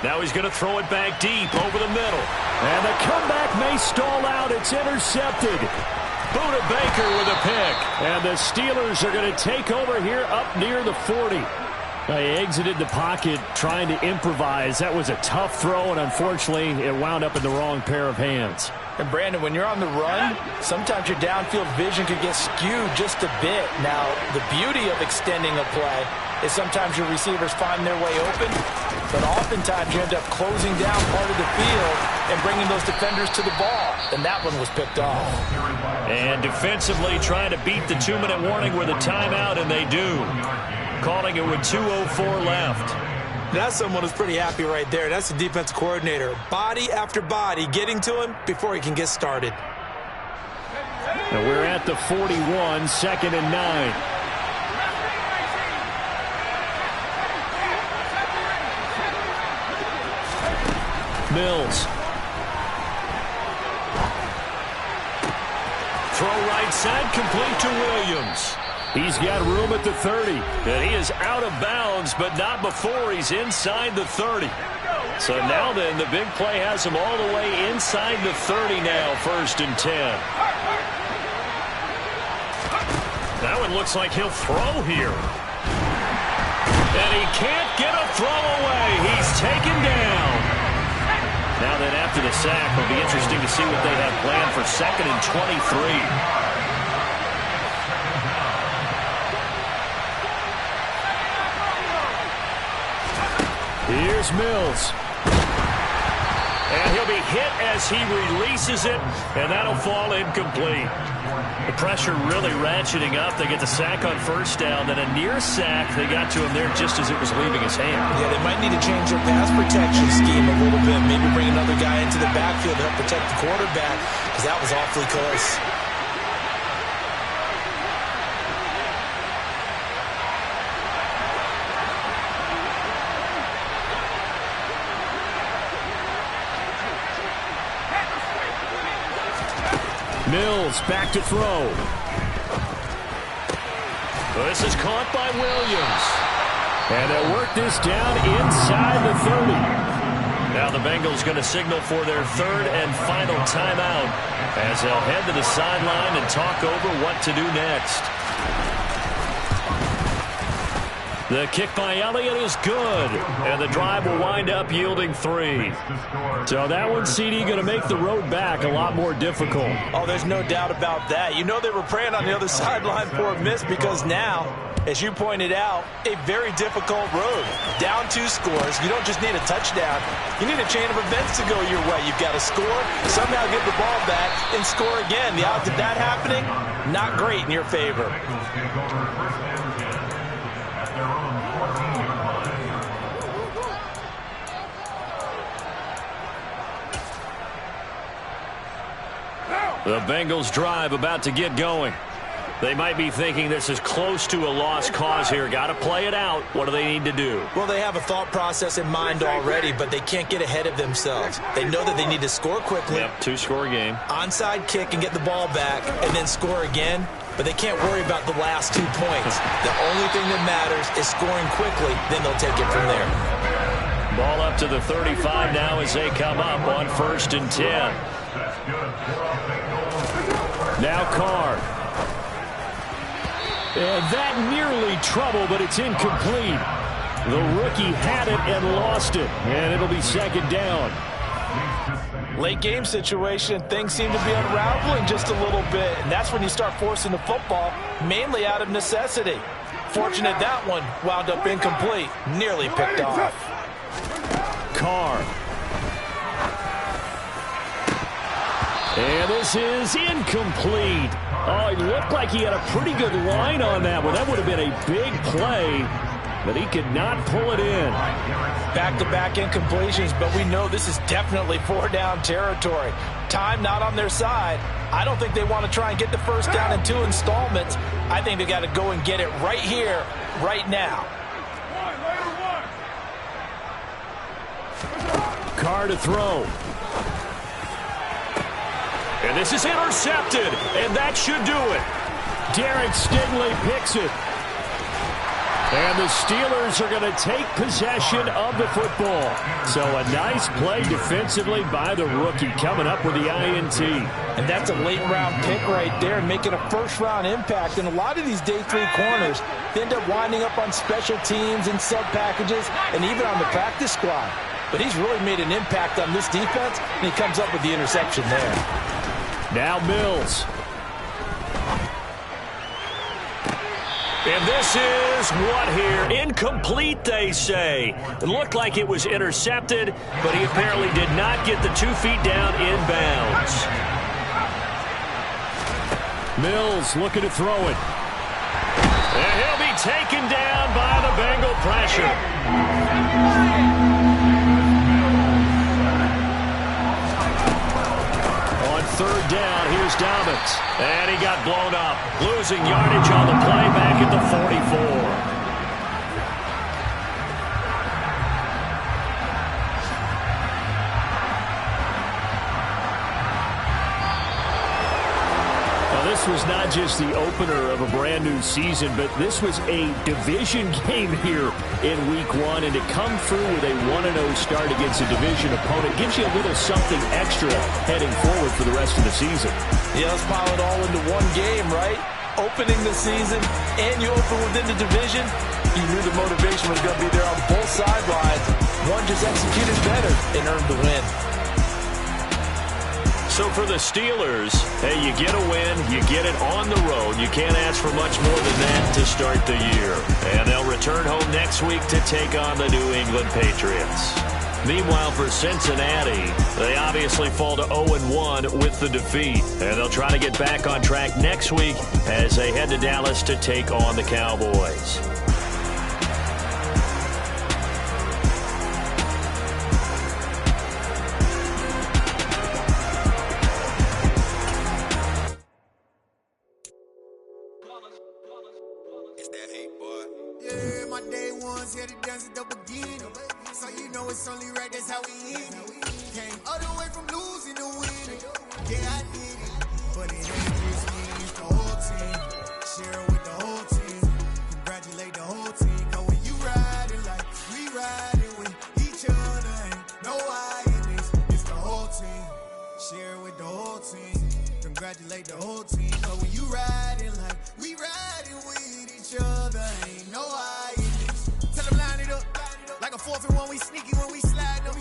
Now he's going to throw it back deep over the middle. And the comeback may stall out. It's intercepted. Budda Baker with a pick. And the Steelers are going to take over here up near the 40. They exited the pocket trying to improvise. That was a tough throw, and unfortunately, it wound up in the wrong pair of hands. And Brandon, when you're on the run, sometimes your downfield vision could get skewed just a bit. Now, the beauty of extending a play is sometimes your receivers find their way open, but oftentimes you end up closing down part of the field and bringing those defenders to the ball. And that one was picked off. And defensively trying to beat the 2-minute warning with a timeout, and they do. Calling it with 2:04 left. That's someone who's pretty happy right there. That's the defensive coordinator. Body after body getting to him before he can get started. Now we're at the 41, 2nd and 9. Mills. Throw right side, complete to Williams. He's got room at the 30. And he is out of bounds, but not before he's inside the 30. So now then, the big play has him all the way inside the 30 now, 1st and 10. That one looks like he'll throw here. And he can't get a throw away. He's taken down. Now then, after the sack, it'll be interesting to see what they have planned for 2nd and 23. Here's Mills. And he'll be hit as he releases it, and that'll fall incomplete. The pressure really ratcheting up. They get the sack on 1st down, then a near sack. They got to him there just as it was leaving his hand. Yeah, they might need to change their pass protection scheme a little bit. Maybe bring another guy into the backfield to help protect the quarterback, because that was awfully close. Mills back to throw. This is caught by Williams. And they'll work this down inside the 30. Now the Bengals going to signal for their third and final timeout as they'll head to the sideline and talk over what to do next. The kick by Elliott is good, and the drive will wind up yielding 3. So that one, CD, going to make the road back a lot more difficult. Oh, there's no doubt about that. You know they were praying on the other sideline for a miss because now, as you pointed out, a very difficult road. Down 2 scores. You don't just need a touchdown. You need a chain of events to go your way. You've got to score, somehow get the ball back, and score again. The odds of that happening, not great in your favor. The Bengals drive about to get going. They might be thinking this is close to a lost cause here. Got to play it out. What do they need to do? Well, they have a thought process in mind already, but they can't get ahead of themselves. They know that they need to score quickly. Yep, 2-score game. Onside kick and get the ball back and then score again. But they can't worry about the last 2 points. The only thing that matters is scoring quickly. Then they'll take it from there. Ball up to the 35 now as they come up on 1st and 10. Now Carr. And that nearly trouble, but it's incomplete. The rookie had it and lost it, and it'll be 2nd down. Late game situation, things seem to be unraveling just a little bit, and that's when you start forcing the football, mainly out of necessity. Fortunate that one wound up incomplete, nearly picked off. Carr. And this is incomplete. Oh, it looked like he had a pretty good line on that one. That would have been a big play, but he could not pull it in. Back-to-back incompletions, but we know this is definitely 4-down territory. Time not on their side. I don't think they want to try and get the first down in 2 installments. I think they got to go and get it right here, right now. Carr to throw. And this is intercepted, and that should do it. Derek Stingley picks it. And the Steelers are going to take possession of the football. So a nice play defensively by the rookie coming up with the INT. And that's a late-round pick right there, making a first-round impact. And a lot of these day 3 corners, they end up winding up on special teams and sub-packages and even on the practice squad. But he's really made an impact on this defense, and he comes up with the interception there. Now Mills. And this is what here? Incomplete, they say. It looked like it was intercepted, but he apparently did not get the 2 feet down inbounds. Mills looking to throw it. And he'll be taken down by the Bengal pressure. On 3rd down, here's Dobbins. And he got blown up. Losing yardage on the play back at the 44. This was not just the opener of a brand new season, but this was a division game here in Week 1, and to come through with a 1-0 start against a division opponent gives you a little something extra heading forward for the rest of the season. Yeah, let's pile it all into one game, right? Opening the season, and you open within the division. You knew the motivation was going to be there on both sidelines. One just executed better and earned the win. So for the Steelers, hey, you get a win, you get it on the road. You can't ask for much more than that to start the year. And they'll return home next week to take on the New England Patriots. Meanwhile, for Cincinnati, they obviously fall to 0-1 with the defeat. And they'll try to get back on track next week as they head to Dallas to take on the Cowboys. sneaky when we slide them.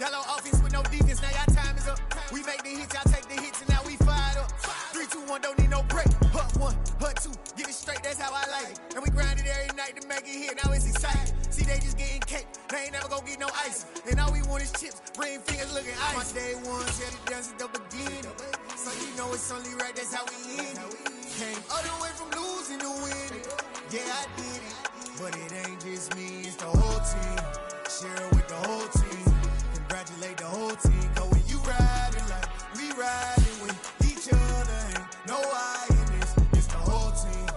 Y'all on offense with no defense, now y'all time is up. We make the hits, y'all take the hits, and now we fired up. 3, 2, 1, don't need no break. Hut 1, hut 2, get it straight, that's how I like it. And we grind it every night to make it hit, now it's exciting. See, they just getting cake, they ain't never gonna get no ice. And all we want is chips, ring fingers looking ice. My day ones, had it done since the beginning. So you know it's only right, that's how we end it. Came all the way from losing to winning. Yeah, I did it, but it ain't just me, it's the whole team. Share it with the whole team. Congratulate the whole team. Cause when you riding like we riding with each other, ain't no I in this. It's the whole team.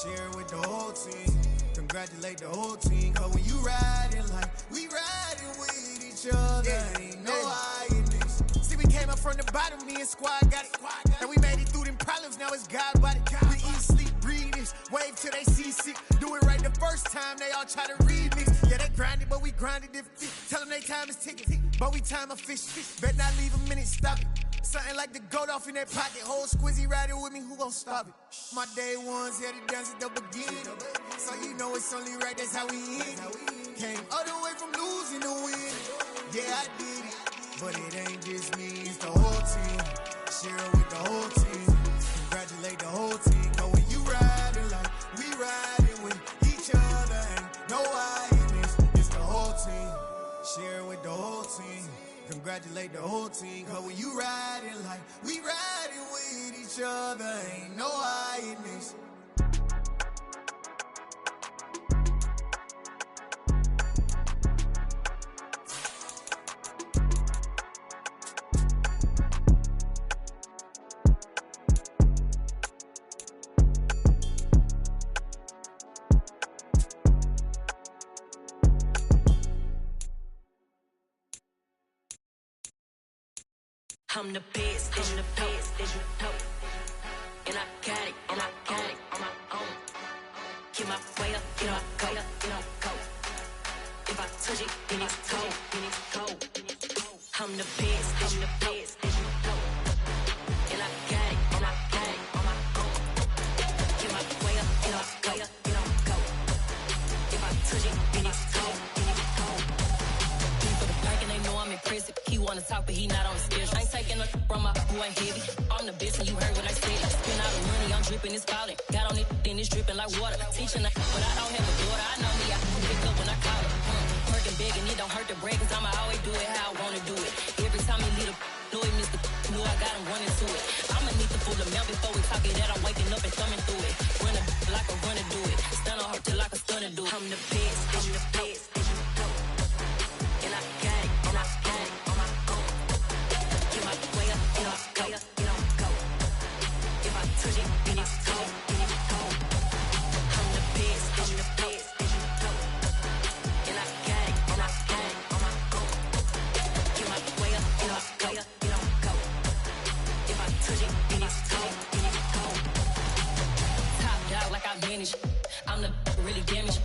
Share it with the whole team. Congratulate the whole team. Cause when you riding like we riding with each other, ain't no I in this. See, we came up from the bottom, me and squad got it. And we made it through them problems, now it's God about it. We eat, sleep, breathe this. Wave till they see sick. Do it right the first time, they all try to remix. Yeah, they grinded, but we grinded it. Tell them they time is ticking, but we time a fish. Bet not leave a minute, stop it. Something like the goat off in their pocket. Whole squizzy riding with me, who gon' stop it? My day ones had it done since the beginning. So you know it's only right, that's how we end it. Came all the way from losing to winning. Yeah, I did it, but it ain't just me, it's the whole team. Share it with the whole team. Congratulate the whole team. Cause when you riding like we riding with each other, ain't no I in this. It's the whole team. Share it with the whole team. Congratulate the whole team. Cause when you riding like we riding with each other, ain't no I in this. I'm the best, I'm the best, as you know. And I got it on my own. Get my way up, get on go. If I touch it, then it's cold. I'm the best, as you know. And I got it on my own. Get my way up, get on go. If I touch it, then it's cold. For the park and they know I'm impressive. He wanna talk, but he not on the schedule. I ain't taking a from my who ain't heavy. I'm the best, and you heard what I said. Spend all the money, I'm dripping, it's falling. Got on it, then it's dripping like water. Teaching her, but I don't have a daughter. I know me, I can pick up when I call her. Working big, and it don't hurt to break, cause I'ma always do it how I wanna do it. Every time he lead a know he missed the know I got him running to it. I'ma need the full amount before we talk it that I'm waking up and thumbing through it. Run a like a runner do it. Stun on her till like a stunner do it. I'm the best, I'm the best, as you know. And I got it, and I got it on my own. Get my way up, get on go. If I touch it, then it's cold. I'm the best, as you know. And I got it, and I got it on my own. Get my way up, get on go. If I touch it, then it's cold. Top dog like I manage. I'm the really damaged.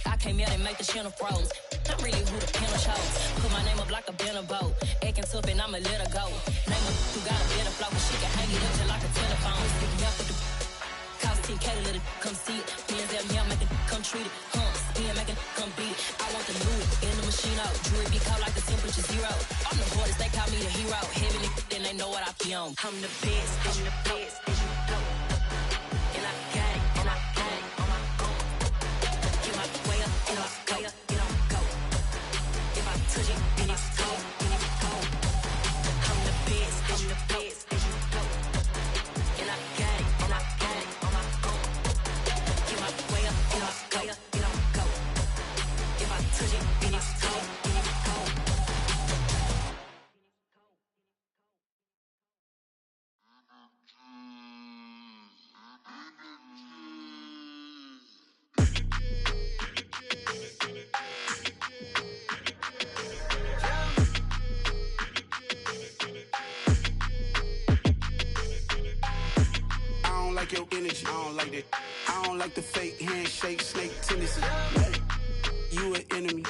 I came out and make the channel froze. I'm really who the panel chose. Put my name up like a banner boat. Acting tough and I'ma let her go. Name her who got a better flow. She can hang it up just like a telephone. Stick me up with the cost 10K to let it come see it. Hands at me, I make it come treat it. Spin, make it come beat it. I want the new in the machine out. Jewelry be cold like the temperature 0. I'm the hardest, they call me the hero. Heavy nigga, then they know what I be on. I'm the best, as you know. And I got it, and I got it on my own. Get my way up, get on go. If I touch it, then it's cold. I'm the best, as you know. And I got it, and I got it on my own. Get my way up, get on go. If I touch it, then it's cold. Like your energy, I don't like that. I don't like the fake handshake, snake tendency. You an enemy.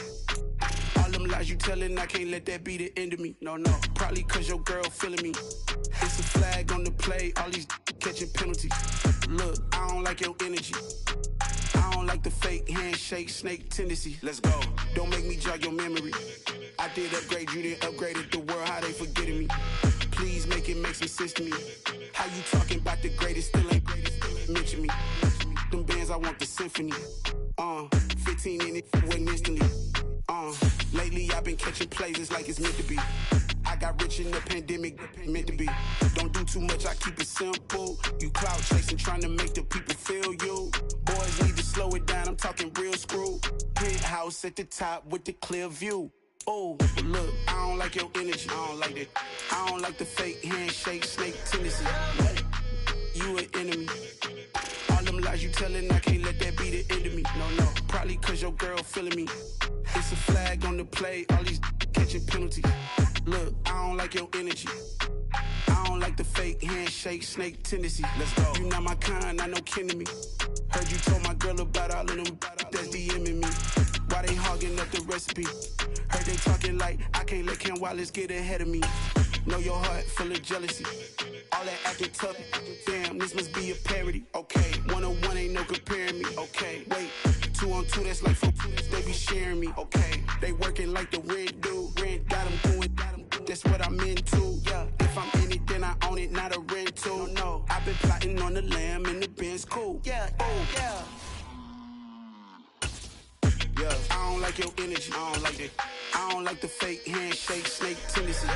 All them lies you telling, I can't let that be the end of me. No, probably cause your girl feeling me. It's a flag on the play, all these catching penalties. Look, I don't like your energy. I don't don't like the fake handshake, snake tendency. Let's go. Don't make me jog your memory. I did upgrade you, then upgraded the world. How they forgetting me? Please make it make some sense to me. How you talking about the greatest? Still ain't greatest. Mention me. Them bands, I want the symphony. 15 in it, wasn't instantly. Lately I've been catching plays, it's like it's meant to be. I got rich in the pandemic, meant to be. Don't do too much, I keep it simple. You clout chasing, trying to make the people feel you. Boys need to slow it down, I'm talking real screw. Penthouse at the top with the clear view. Oh, look, I don't like your energy, I don't like that. I don't like the fake handshake, snake tendency. You an enemy. All them lies you telling, I can't let that be the end of me. No, probably cause your girl feeling me. It's a flag on the play, all these catching penalties. Look, I don't like your energy. I don't like the fake handshake, snake tendency. Let's go. You not my kind, I know kin to me. Heard you told my girl about all of them that's DMing me. Why they hogging up the recipe? Heard they talking like I can't let Ken Wallace get ahead of me. Know your heart full of jealousy. All that acting tough, damn, this must be a parody. Okay, 1-on-1 ain't no comparing me. Okay, wait, 2-on-2, that's like 4, they be sharing me. Okay, they working like the rent do. Rent got them doing, that's what I'm into. Yeah, if I'm in it, then I own it, not a rental. No, I've been plotting on the lamb and the Benz cool. Yeah, oh, yeah. Yeah, I don't like your energy, I don't like that. I don't like the fake handshake, snake tendency.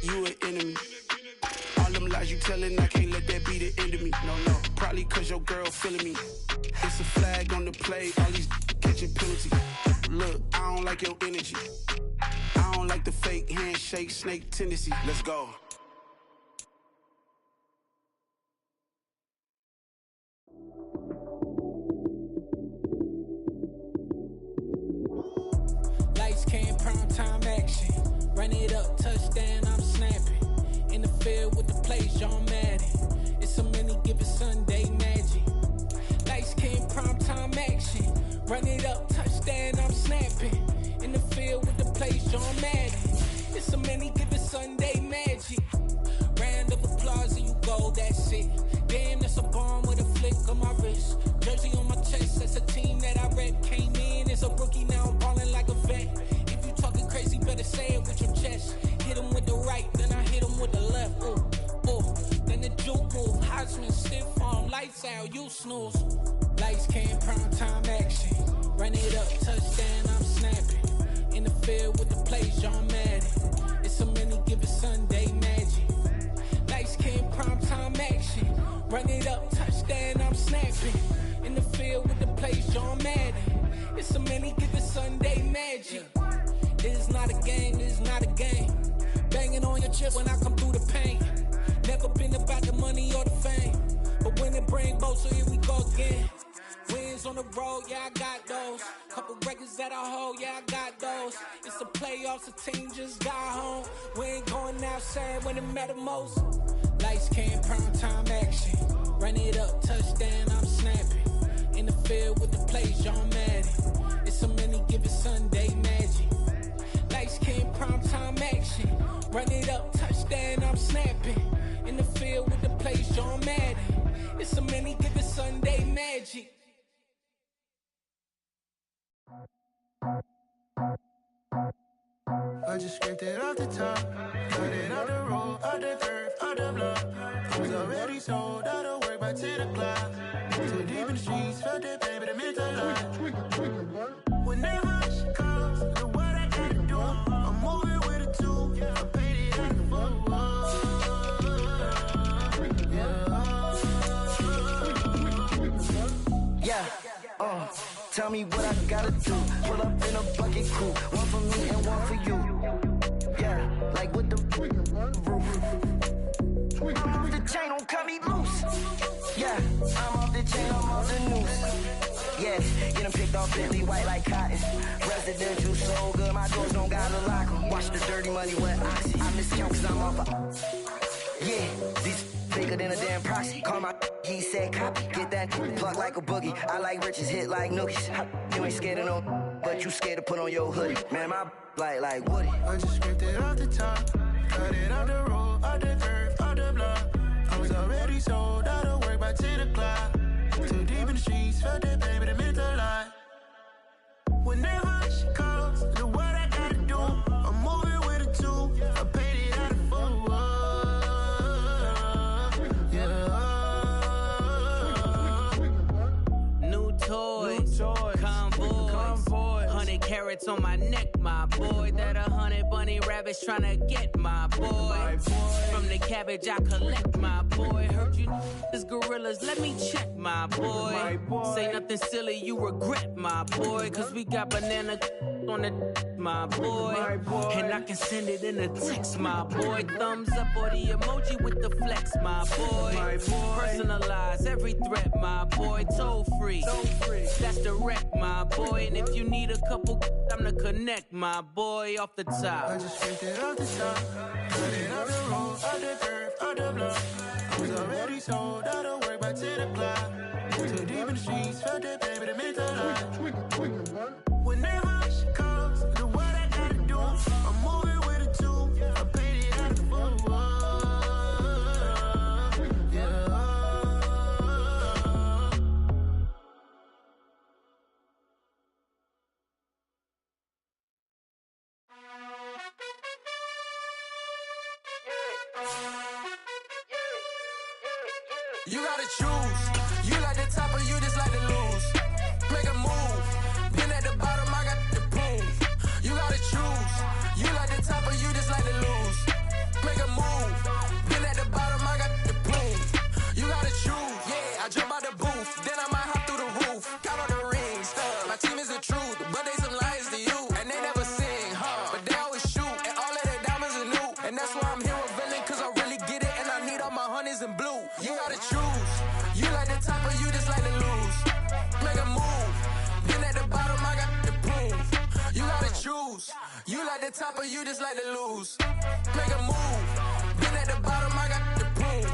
You an enemy. All them lies you telling, I can't let that be the end of me. No, probably cause your girl feeling me. It's a flag on the play, all these catching penalties. Look, I don't like your energy. I don't like the fake handshake, snake tendency. Let's go. Lights came, prime time action. Run it up, touchdown, I'm snapping. In the field with the plays, John Madden. It's a many given Sunday magic. Lights came, prime time action. Run it up, touchdown, I'm snapping. In the field with the plays, John Madden. It's a many given Sunday magic. Round of applause and you go, that's it. Damn, that's a bomb with a flick on my wrist. Jersey on my chest, that's a team that I rep. Came in as a rookie, now I'm ballin' like a vet. If you talking crazy, better say it with your chest. Hit him with the right, then I hit him with the left. Then the juke move, Heisman stiff arm, lights out, you snooze. Lights came, prime time action. Run it up, touchdown, I'm snapping. In the field with the plays, John Madden. It's a many given Sunday magic. Lights came, prime time action. Run it up, touchdown, I'm snapping. In the field with the plays, John Madden. It's a many given Sunday magic. This is not a game, this is not a game. Banging on your chest when I come through the pain. Never been about the money or the fame. But when it bring both, so here we go again. Wins on the road, yeah, I got those. Couple records that I hold, yeah, I got those. It's the playoffs, the team just got home. We ain't going outside when it matter most. Lights came, prime time action. Run it up, touchdown, I'm snapping. In the field with the plays, John Madden. It's a many given Sunday magic. Lights came, prime time action. Run it up, touchdown, I'm snapping. In the field with the plays, John Madden. It's a many given Sunday magic. I just scraped it off the top, cut it off the road, off the curve, off the block. I was already sold out of work by 10 o'clock. Too deep in the streets, felt that baby, the mental lie. Whenever she calls, know what I gotta do. I'm moving with a two, I paid it out the full. Tell me what I gotta do. Pull up in a bucket crew, one for me and one for you. Yeah, like with the roof. I'm off the chain, don't cut me loose. Yeah, I'm off the chain, I'm off the noose. Yes, get them picked off Bentley, white like cotton. Residential so good, my doors don't gotta lock 'em. Watch the dirty money with oxy. I miscount cause I'm off a... Yeah, these bigger than a damn proxy. Call my he said copy. Get that plug like a boogie. I like riches, hit like nookies. You ain't scared of no, but you scared to put on your hoodie. Man, my like Woody. I just scraped it off the top, cut it off the road, off the curve, off the block. I was already sold out of work by 10 o'clock. Too deep in the streets, felt that baby. Whenever she calls, do what I gotta do. I'm moving with a two. I paid it out of full. Yeah. New toys, convoys, 100 carats on my neck, my boy. That 100 bunny rabbits tryna get my boy. From the cabbage I collect, my boy. Heard you niggas gorillas, let me check, my boy. Say nothing silly, you regret, my boy. Cause we got banana on the my boy. And I can send it in a text, my boy. Thumbs up or the emoji with the flex, my boy. Personalize every threat, my boy. Toll free, that's direct, my boy. And if you need a couple, I'm the connect, my boy. Off the top, I just picked it off the top, put it on the road, on the curve, on the block. I was already sold, I don't work by 10 o'clock. Too deep in the streets, felt that baby, the mental lie. Whenever she calls, do what I gotta do. I'm moving with a two, I paid it out of full. Yeah. You gotta choose. You like the top or you just like to lose. Make a move. Been at the bottom, I got the proof. You gotta choose. You like the top or you just like to lose. Make a move. Been at the bottom, I got the proof. You gotta choose. Yeah, I jump out the booth. Then I might hop through the roof. Count on the rings. My team is the truth, but they some liars to you. And they never sing, but they always shoot. And all of their diamonds are new. And that's why I'm here revealing, cause I really get it. And I need all my honeys in blue. You gotta choose. You like the top or you just like to lose. Make a move. Been at the bottom, I got the proof. You gotta choose. You like the top or you just like to lose. Make a move. Been at the bottom, I got the proof.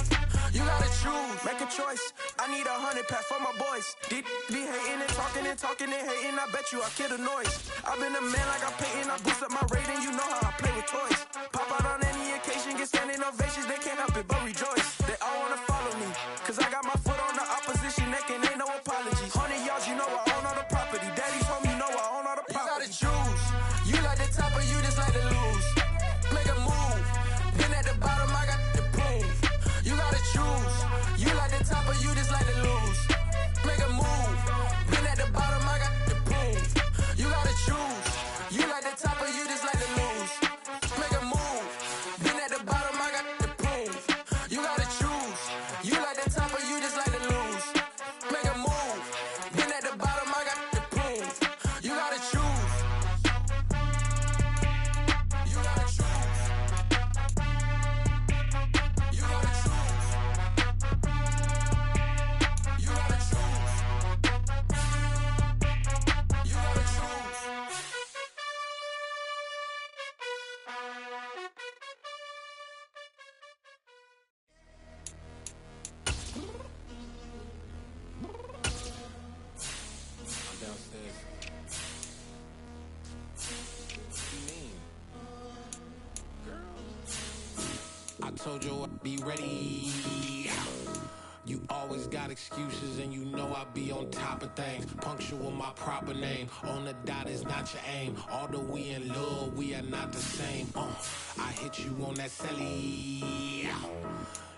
You gotta choose. Make a choice. I need 100 pack for my boys. Be hating and talking and hating. I bet you I kill the noise. I've been a man like I'm Peyton. I boost up my rating. You know how I play with toys. Pop out on any occasion, get standing ovations. They can't help it but rejoice. They all wanna follow me, cause I got my foot on the opposition neck and ain't no apologies. 100 yards, you know I own all the property. Daddy's home, you know I own all the property. You gotta choose. You like the top or you just like to lose. Make a move. Been at the bottom, I got the proof. You gotta choose. You like the top or you just like to lose. Make a move. Been at the bottom, I got the proof. You gotta choose. You like the top or you just like to lose. Make a move. Been at the bottom, I got the proof. You gotta choose. You like the top or you just like to lose. Make a move. Been at the bottom, I got the proof. You gotta choose. You gotta choose. You gotta choose. You gotta choose. You gotta choose. I'm downstairs. What you mean? Girl. I told you I'd be ready. You always got excuses and you know I be on top of things. Punctual my proper name. On the dot is not your aim. Although we in love, we are not the same. I hit you on that celly.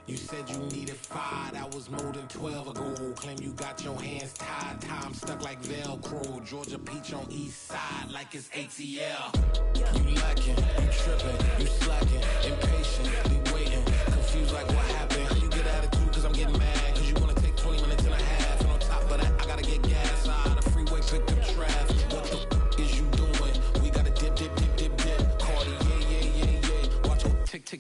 You said you needed 5, that was more than 12 ago. Claim you got your hands tied, time stuck like Velcro. Georgia Peach on east side like it's ATL. You lacking, you tripping, you slacking, impatient, waiting, confused like what happened. How you get attitude cause I'm getting mad, cause you wanna take 20 minutes and a half. And on top of that, I gotta get gas out of the freeway, pick up traffic. What the is you doing? We gotta dip. Cardi, yeah. Watch your tick.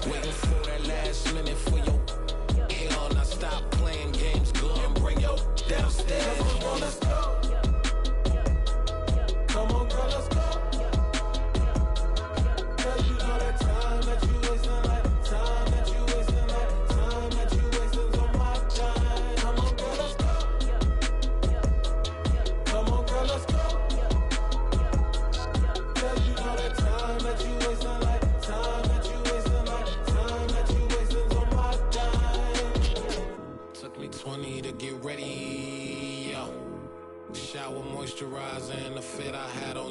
Waiting for that last minute for your hell. Now stop playing games, go and bring your downstairs. Come on, girl, let's go. Come on, girl, let's go. Cause you know that time that you wasting, like time that you wasting, like time that you wasting on my time. Come on, girl, let's go. Come on, girl, let's go. Cause you know that time that you wasting, like time that you wasting, like time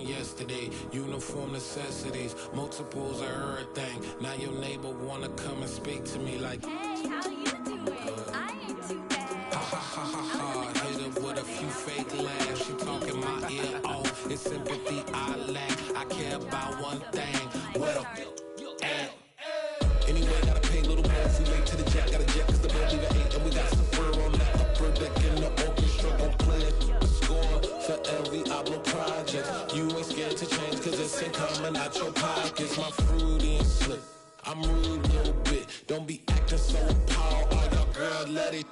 yesterday. Uniform necessities, multiples of everything. Now your neighbor wanna come and speak to me like, hey, how you doing? I ain't too bad. Ha ha ha ha ha. Hit her with a few fake laughs. She talking my ear off. It's sympathy I lack. I care about one thing. Where the at? Anyway, gotta pay a little more if we late to the jack. Got a jet cause the boat leave at 8. And we got some fur on that upper deck in the orchestra. Gon' play a score for every Ablo project. You ain't scared to change cause it's ain't coming out your pockets. My fruity and slick. I'm rude a little bit. Don't be acting so appalled. Oh, your girl, let it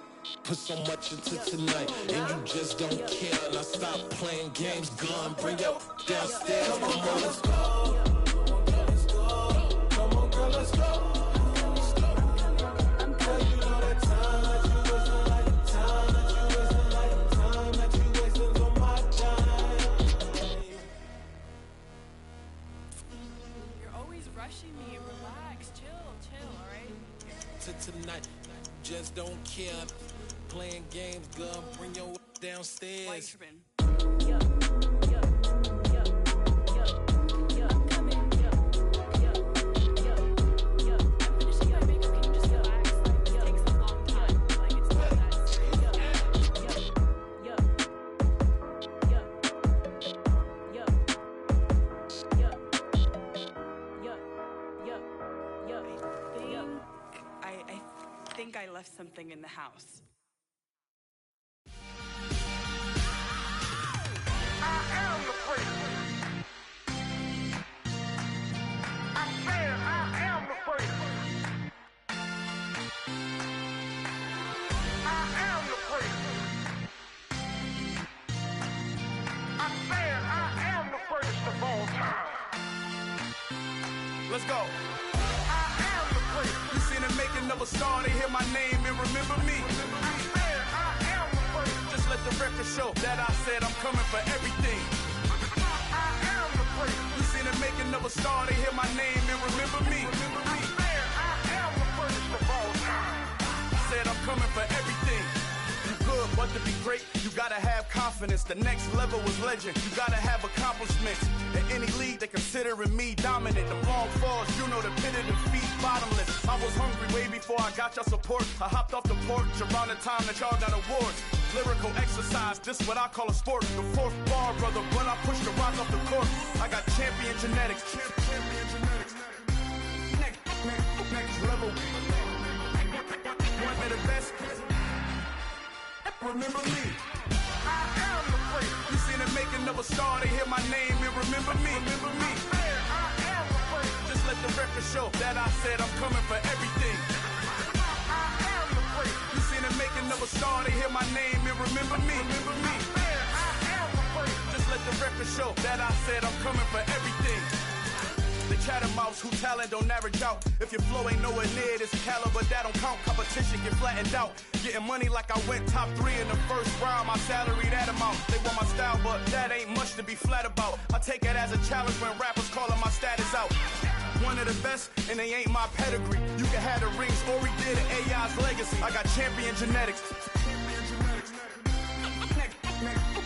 put so much into tonight. And you just don't care. Now stop playing games. Gun, bring your downstairs. Come on, let's go. Come on, girl, let's go. Tonight, just don't care. Playing games, gun, bring your downstairs. I left something in the house. I am the priest. I said I am the priest. I am the priest. I said I am the greatest of all time. Let's go. You seen the making of a star, they hear my name and remember me. I said I am the first. Just let the record show that I said I'm coming for everything. I am the first. You seen the making of a star, they hear my name and remember me. I said I am the first of all time. I said I'm coming for everything. You good, but to be great, you gotta have confidence. The next level was legend. You gotta have accomplishments. In any league, they considering me dominant. The long falls, you know the pit of defeat, bottomless. I was hungry way before I got your support. I hopped off the porch around the time that y'all got awards. Lyrical exercise, this what I call a sport. The fourth bar, brother, when I push the rock off the court. I got champion genetics. Champion genetics. Next level. One of the best. Remember me. I am the priest. You seen the making of a star, they hear my name and remember me. Remember me. I said I am the priest. Just let the record show that I said I'm coming for everything. I am the priest. You seen the making of a star, they hear my name and remember me. Remember me. I said I am the priest. Just let the record show that I said I'm coming for everything. The chattermouths who talent don't average out. If your flow ain't nowhere near this caliber, that don't count. Competition get flattened out. Getting money like I went top 3 in the first round. My salary that amount. They want my style, but that ain't much to be flat about. I take it as a challenge when rappers calling my status out. One of the best, and they ain't my pedigree. You can have the rings, or we did it, AI's legacy. I got champion genetics.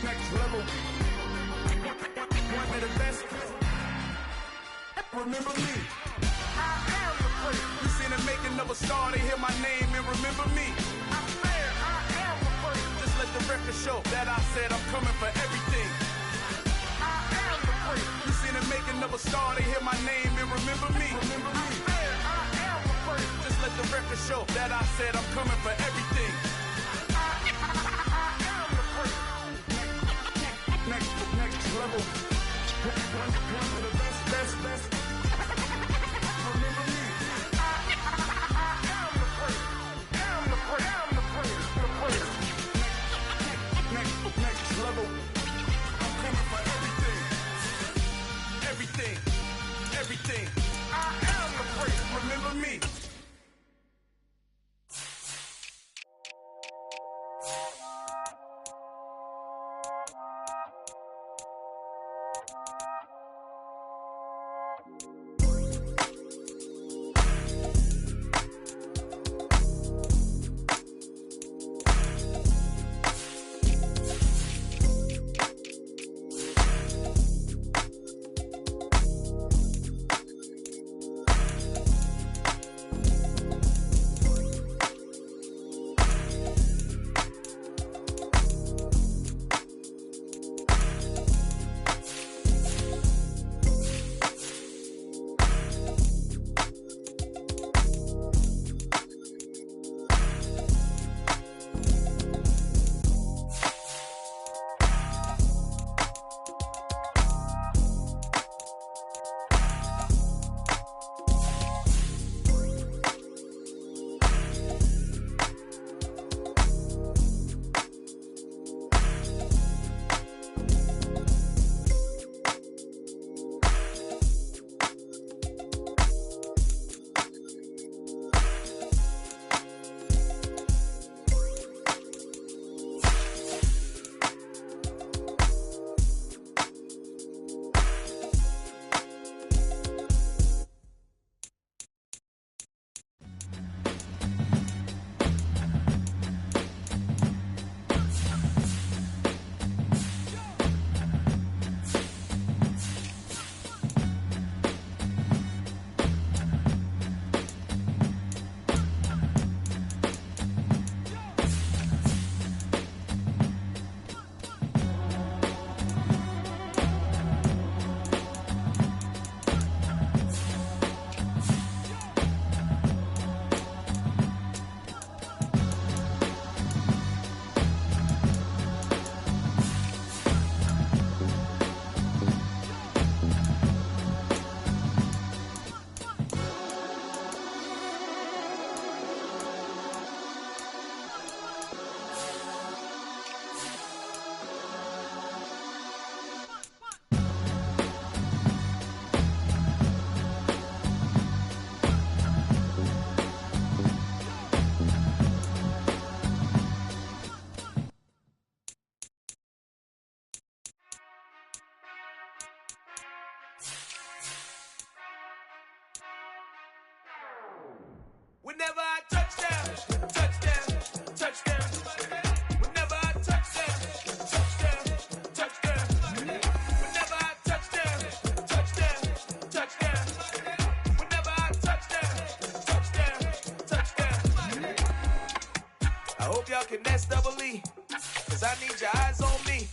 Next level. One of the best. Remember me. I am the priest. You seen the making of a star, they hear my name and remember me. I said I am the priest. Just let the record show that I said I'm coming for everything. I am the priest. You seen the making of a star, they hear my name and remember me. Remember me. I said I am the priest. Just let the record show that I said I'm coming for everything. I am the priest. Next level. One of the best. Remember me. I am the priest. Am the priest. The priest. Next level. I'm coming for everything. Everything. I am the priest. Remember me. y'all can S-double-E. Cause I need your eyes on me.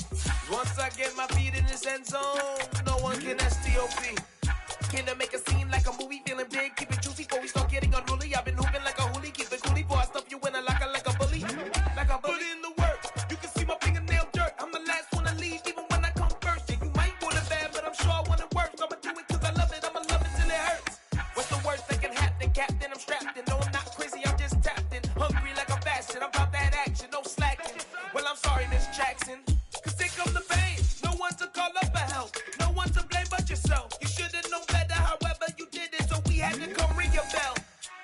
Once I get my feet in this end zone, no one can S-T-O-P. Can I make a scene like a movie, feeling big, keep it juicy before we start getting unruly. I've been hooping like a hoolie, keep it coolie before I stuff you in a locker like a bully. Like a bully. Put in the work, you can see my fingernail dirt. I'm the last one to leave, even when I come first. Yeah, you might want it bad, but I'm sure I want it worse. I'ma do it cause I love it, I'ma love it till it hurts. What's the worst that can happen, Captain? I'm strapped in, no I'm not crazy, I'm just tapped in. Hungry like a bastard, I'm about that action, no slacking. Well, I'm sorry, Miss Jackson, cause here comes the pain. No one to call up for help, no one to blame but yourself. You should've known better, however you did it, so we had to come ring your bell.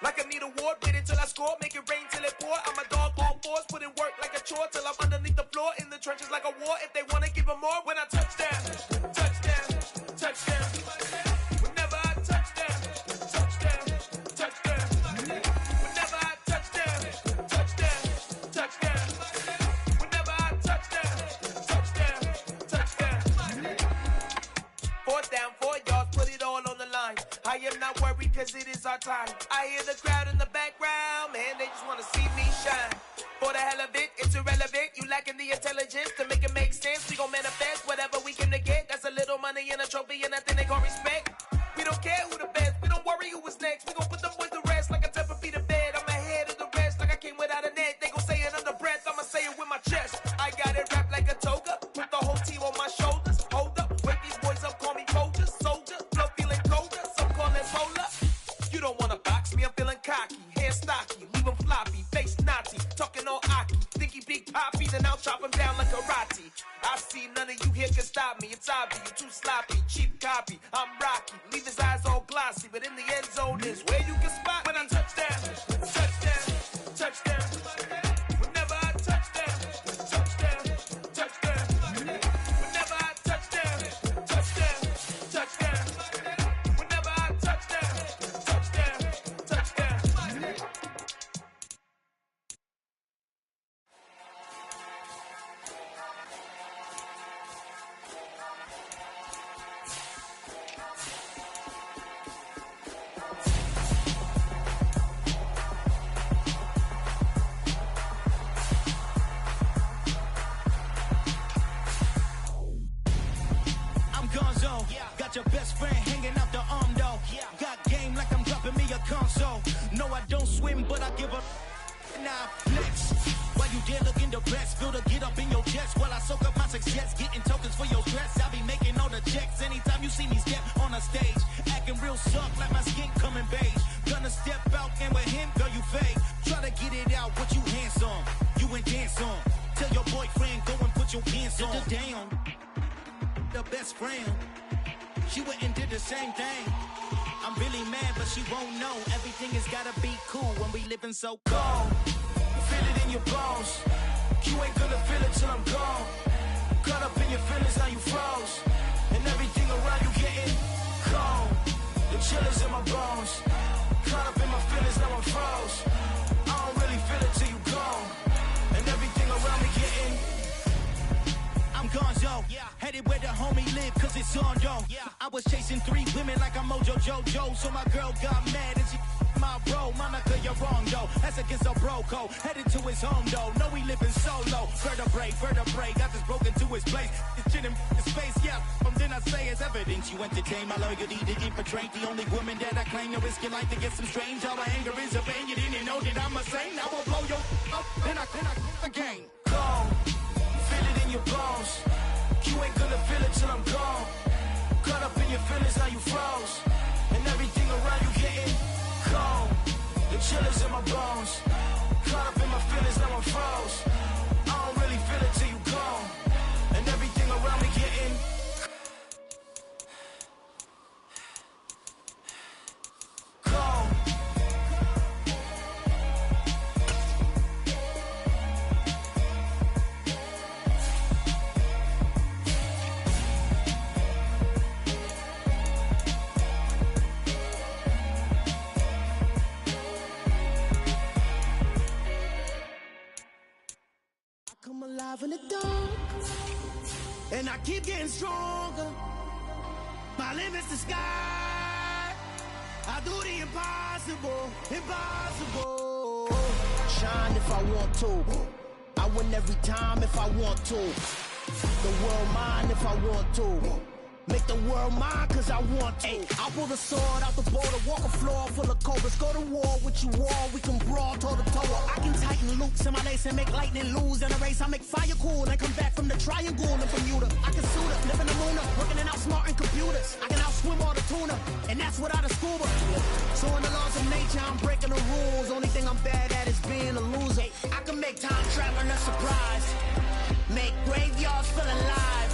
Like I need a ward, wait until I score, make it rain till it pour. I'm a dog on fours, put in work like a chore till I'm underneath the floor, in the trenches like a war. If they wanna give them more, when I touch down, touchdown, touchdown. Whenever I touch down, touchdown, touchdown. Whenever I touch down, touchdown, touchdown. Whenever I touch down, touchdown, touchdown. 4th down, 4 yards, put it all on the line. I am not worried cause it is our time. I hear the crowd in the background, man, they just wanna see me shine. For the hell of it, it's irrelevant. You lacking the intelligence to make it make sense. We gon' manifest whatever we came to get. That's a little money and a trophy and nothing they call respect. We don't care who the best, we don't worry who was next. We gon' put them boys to rest like a 10-feet of bed. I'm ahead of the rest like I came without a net. They gon' say it under breath, I'ma say it with my chest. I got it wrapped like a toga, put the whole team on my shoulders. Hold up, wake these boys up, call me Folger, soldier. Flow feeling colder, some call it polar. You don't wanna box me, I'm feeling cocky. Hair stocky, leave him floppy, face naughty. Talking all aki, think he big poppy, then I'll chop him down like karate. I see none of you here can stop me. It's obvious, you too sloppy, cheap copy. I'm Rocky, leave his eyes all glossy, but in the end zone is where you can spot when I touch down, touchdown, touchdown. Whenever I touch down, touchdown, touchdown. Whenever I touch down, touchdown, touchdown. Whenever I touch down, touchdown, touchdown. I'm Gonzo, got your best friend hanging out the arm though. Got game like I'm dropping me a console. No, I don't swim, but I give a now flex. While you there looking the best, feel the get up in your chest while I soak up my success, getting tokens for your stress. I be making all the checks anytime you see me step on a stage, acting real suck like my skin coming beige. Gonna step out and with him, girl, you fake. Try to get it out, what you handsome, you ain't dance on. Tell your boyfriend, go and put your pants on. Down, the best friend, she went and did the same thing. I'm really mad, but she won't know. Everything has gotta be cool when we living so cold. Feel it in your bones. You ain't gonna feel it till I'm gone. Caught up in your feelings, now you froze. And everything around you getting cold. The chill is in my bones. Caught up in my feelings, now I'm froze. I don't really feel it till you gone. And everything around me getting. I'm Gonzo, headed where the homie live, cause it's on though. I was chasing 3 women like I'm Mojo Jojo, so my girl got mad and she my bro. Monica, you're wrong though, that's against a bro code. Headed to his home though, know we living solo. Vertebrae, got this broken to his place. It's chin in his face, then I say it's evidence. You entertain my loyalty to infiltrate the only woman that I claim to risk your life to get some strange. All my anger is a pain, you didn't know that I'm a saint. I will blow your up, then I again. Go. Feel it in your bones. You ain't gonna feel it till I'm gone. Caught up in your feelings, now you froze. And everything around you getting cold. The chill is in my bones. Caught up in my feelings, now I'm froze. I don't really feel it till you gone. And everything around me getting cold. Come alive in the dark, and I keep getting stronger. My limit's the sky. I do the impossible, impossible. Shine if I want to, I win every time if I want to. The world mine if I want to. Make the world mine cause I want to. I'll pull the sword out the border, walk a floor full of cobras. Go to war with you all, we can brawl toe to toe. I can tighten loops in my lace and make lightning lose in a race. I make fire cool and come back from the triangle in Bermuda. I can suit up, live in the moon up, working and outsmarting computers. I can outswim all the tuna, and that's without a scuba. So in the laws of nature, I'm breaking the rules. Only thing I'm bad at is being a loser. I can make time traveling a surprise, make graveyards feel alive,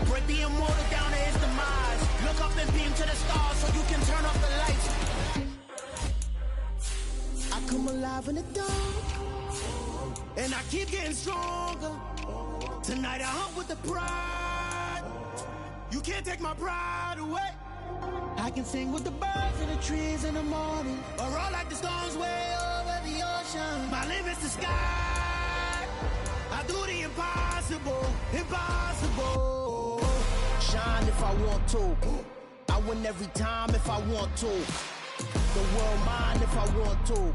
break the immortal down to his demise. Look up and beam to the stars so you can turn off the lights. I come alive in the dark, and I keep getting stronger. Tonight I hunt with the pride. You can't take my pride away. I can sing with the birds and the trees in the morning, or roll like the storms way over the ocean. My limit's the sky. I do the impossible, impossible. Shine if I want to. I win every time if I want to. The world mine if I want to.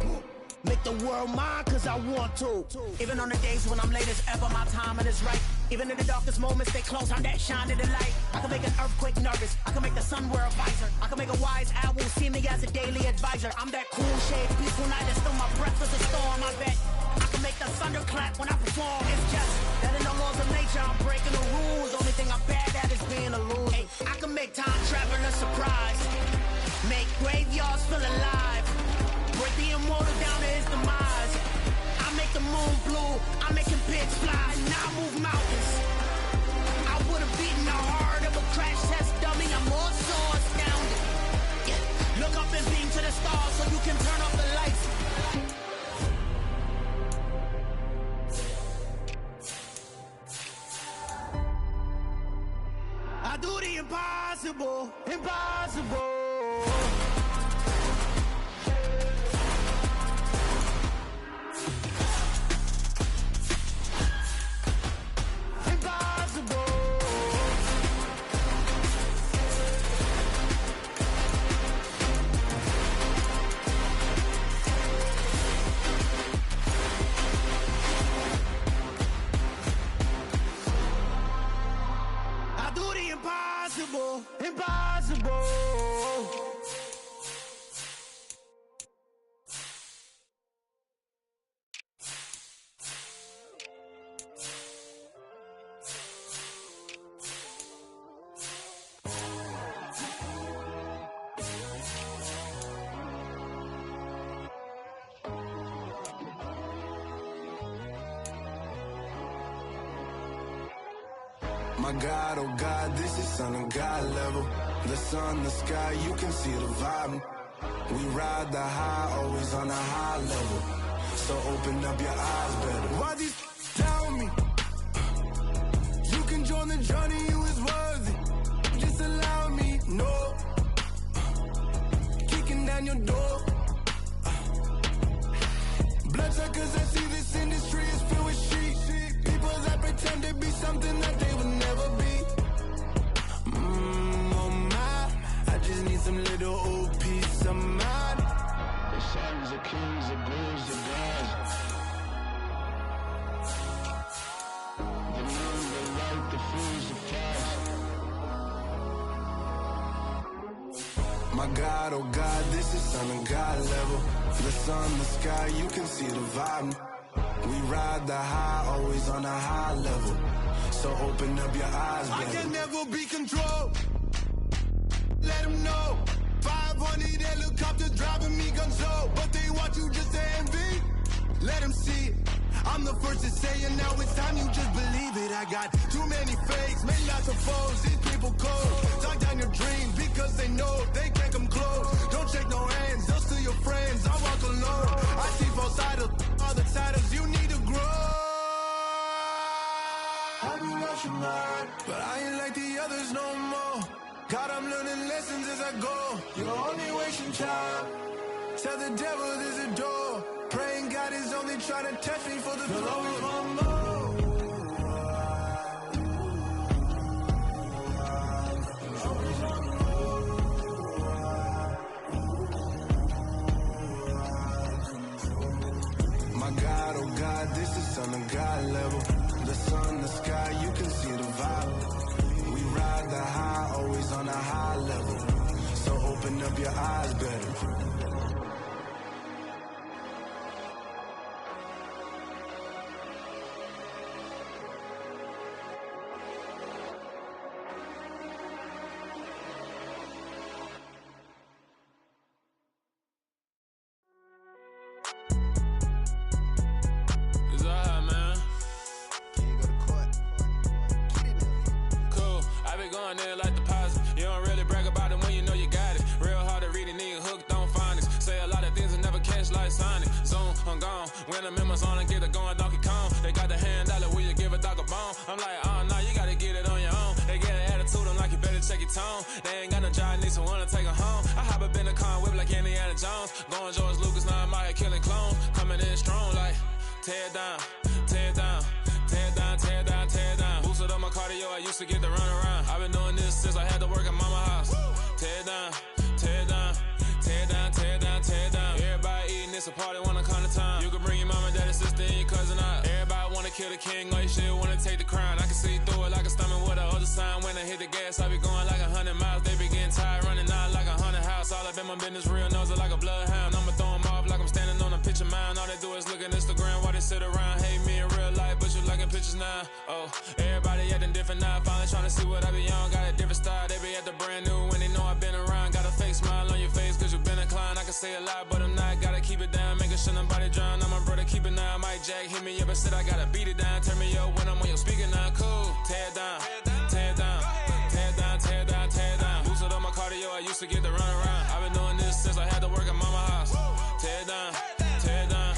Make the world mine cause I want to. Even on the days when I'm late as ever, my timing is right. Even in the darkest moments, stay close, I'm that shine in the light. I can make an earthquake nervous, I can make the sun wear a visor. I can make a wise owl see me as a daily advisor. I'm that cool shade, peaceful night, and still my breath is a storm. I bet I can make the thunder clap when I perform. It's just that in the laws of nature, I'm breaking the rules. Only thing I'm bad at is being a loser. I can make time travel a surprise, make graveyards feel alive, break the immortal down to his demise. I make the moon blue, I make him pigs fly, now I move mountains. I would've beaten the heart of a crash test dummy, I'm more so astounded. Yeah. Look up and beam to the stars so you can turn off the lights. I do the impossible, impossible. Impossible, impossible. My God, oh God, this is Son of God level. The sun, the sky, you can see the vibe. We ride the high, always on a high level. So open up your eyes better. Why these tell me? You can join the journey, you is worthy. Just allow me, no. Kicking down your door. Bloodsuckers, I see this industry is filled with sheep. People that pretend to be something that they would never be. Oh my, I just need some little old peace of mind. The sons of kings, the bulls, the gods. The moon, the light, the fools, the fast. My God, oh God, this is Son of God level. The sun, the sky, you can see the vibe. We ride the high, always on a high level. So open up your eyes, baby. I can never be controlled. Let them know. 500 helicopters driving me gunso. But they want you just to envy. Let them see it. I'm the first to say it, now it's time you just believe it. I got too many fakes, many lots of foes. These people cold. Talk down your dreams because they know they can't come close. Don't shake no hands, they'll steal your friends. I walk alone. I see both sides of all the titles you need to grow. I be watching mine, but I ain't like the others no more. God, I'm learning lessons as I go. You're only wasting time. Tell the devil there's a door. Praying God is only trying to touch me for the glory. Always want more. My God, oh God, this is on a God level. The sun, the sky, you can see the vibe. We ride the high, always on a high level. So open up your eyes better. When I'm in my zone, I get it going Donkey Kong. They got the hand dollar, will you give a dog a bone? I'm like, oh no, you gotta get it on your own. They get an attitude, I'm like, you better check your tone. They ain't got no job, need someone to take her home. I hop up in the car, whip like Indiana Jones. Going George Lucas, now I'm out here killing clones. Coming in strong, like, tear it down, tear it down, tear it down, tear it down, tear it down. Boosted up my cardio, I used to get the run around. I've been doing this since I had to work at mama house. Tear it down, tear it down, tear it down, tear it down, tear it down. Everybody eating, it's a party, wanna come to time. You can bring your mama, daddy, sister, and your cousin out. Everybody wanna kill the king, or you shit wanna take the crown. I can see through it like a stomach with a other sign. When I hit the gas, I be going like 100 miles. They be getting tired, running out like 100 house. All up in my business, real nose it like a bloodhound. I'ma throw 'em off like I'm standing on a picture mound. All they do is look at Instagram while they sit around. Hate me in real life, but you liking pictures now. Oh, everybody acting different now. Finally trying to see what I be on. Got a different style, they be at the brand new when they know I've been around. Got a fake smile on your face, cause you been inclined. I can say a lot, but I'm not. Gotta keep it down, making sure nobody drown. I'm my brother, keep it now. Mike Jack hit me up and said I gotta beat it down. Turn me up when I'm on your speaker now. Cool, tear it down, tear it down, tear it down, tear it down, tear it down. Boosted up my cardio, I used to get the run around. I've been doing this since I had to work at mama house. Tear it down, tear it down,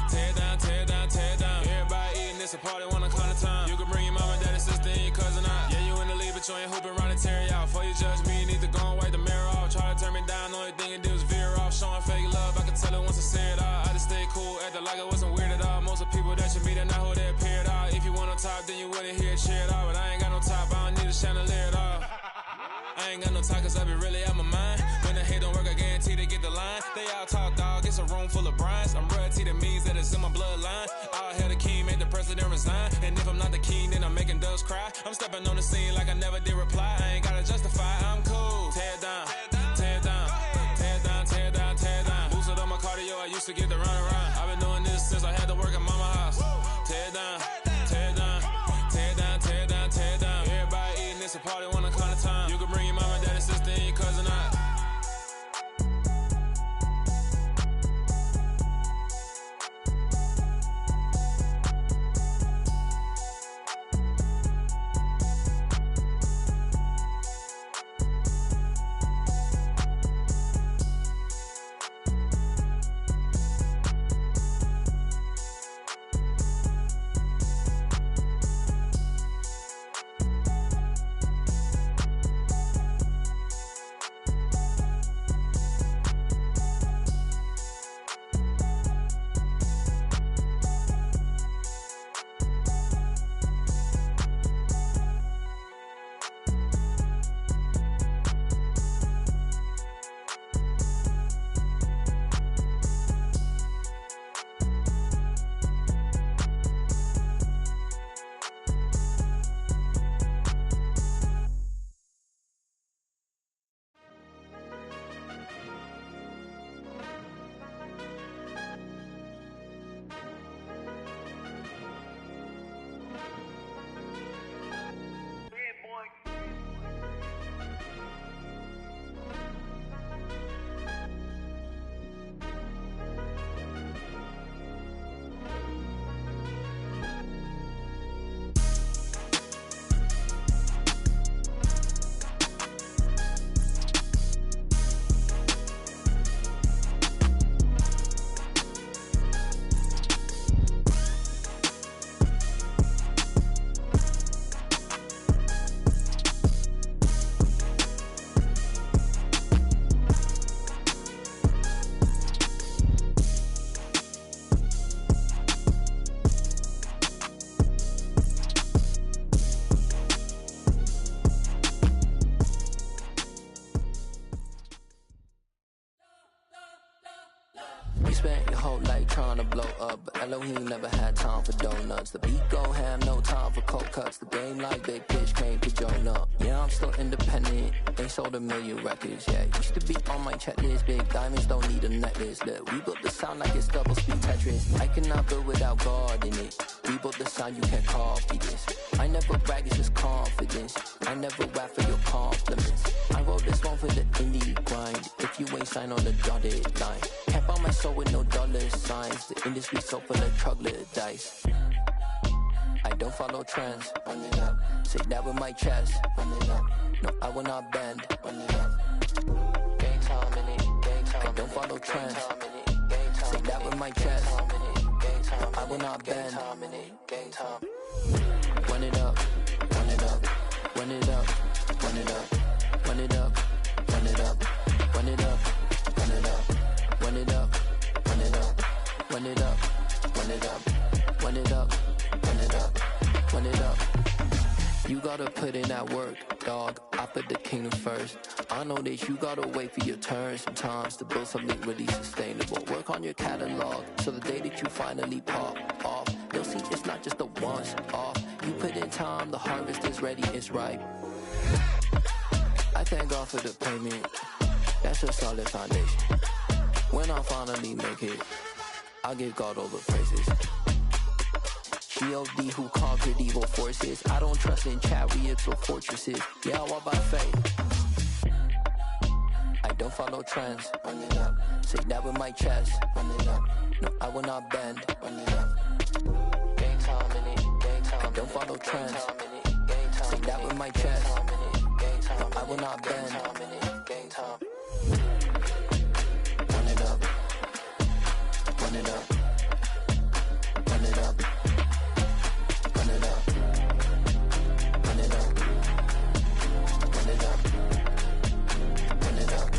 tear it down, tear it down, tear it down. Everybody eating, it's a party, wanna come to time. You can bring your mama, daddy, sister, and your cousin out. Yeah, you in the league, but you ain't hooping around and tear you out. Before you judge me, you need to go and wipe the mirror off. Try to turn me down, only thing you do is veer off. Showing fake love, I can tell it once I see it all. I just stay cool, acting like I wasn't weird at all. Most of the people that you meet are not who they appear at all. If you want on top, then you wouldn't hear it cheer at all. But I ain't got no top, I don't need a chandelier at all. I ain't got no time, cause I be really out my mind. When the hate don't work, I guarantee they get the line. They all talk, dog, it's a room full of brines. I'm royalty, that means that it's in my bloodline. All hell the king, made the president resign. And if I'm not the king, then I'm making doves cry. I'm stepping on the scene like I never did reply. I ain't gotta justify, I'm cool. Tear it down, tear it down, tear it down, tear it down, tear it down. Boosted up my cardio, I used to get the run around. I've been doing this since I had to work at mama house. Tear it down, tear it down, tear it down, tear it down, tear it down. Everybody eating, it's a party, wanna come to time. You can bring your mama, daddy, sister, and your cousin out. You spent your whole life trying to blow up, but Elohim never had time for donuts. The beat go ham, no time for cold cuts. The game like big pitch came to join up. Yeah, I'm still independent, ain't sold a million records yet. Used to be on my checklist, big diamonds don't need a necklace. Look, we built the sound like it's double speed Tetris. I cannot build without God in it. We built the sound, you can't copy this. I never brag, it's just confidence. I never rap for your compliments. I wrote this one for the indie grind. If you ain't signed on the dotted line, can't buy my soul with no dollar signs. The industry so full of troglodytes. I don't follow trends. Run it up. Say that with my chest. Run it up. No, I will not bend. Run it up. Gang time in it. Gang time. I don't follow trends. Say that with my chest. I will not bend. Gang time. Run it up. Run it up. Run it up. Run it up. Run it up. Run it up. Run it up. Run it up. Run it up. Run it up. Run it up. Run it up. Run it up. Run it up. Run it up. You gotta put in that work, dog. I put the kingdom first. I know that you gotta wait for your turn sometimes to build something really sustainable. Work on your catalog, so the day that you finally pop off, you'll see it's not just a once off. You put in time, the harvest is ready, it's ripe. I thank God for the payment. That's a solid foundation. When I finally make it, I'll give God all the praises. G.O.D. who conquered evil forces. I don't trust in chariots or fortresses. Yeah, I walk by faith. I don't follow trends. Run it up. Say that with my chest. Run it up. No, I will not bend. Run it up. Gang time in it. Gang time. I don't follow trends. Say that with my chest. No, I will not bend. Gang time. Run it up. Run it up. Run it up. Run it up. Run it up. Run it up. Run it up.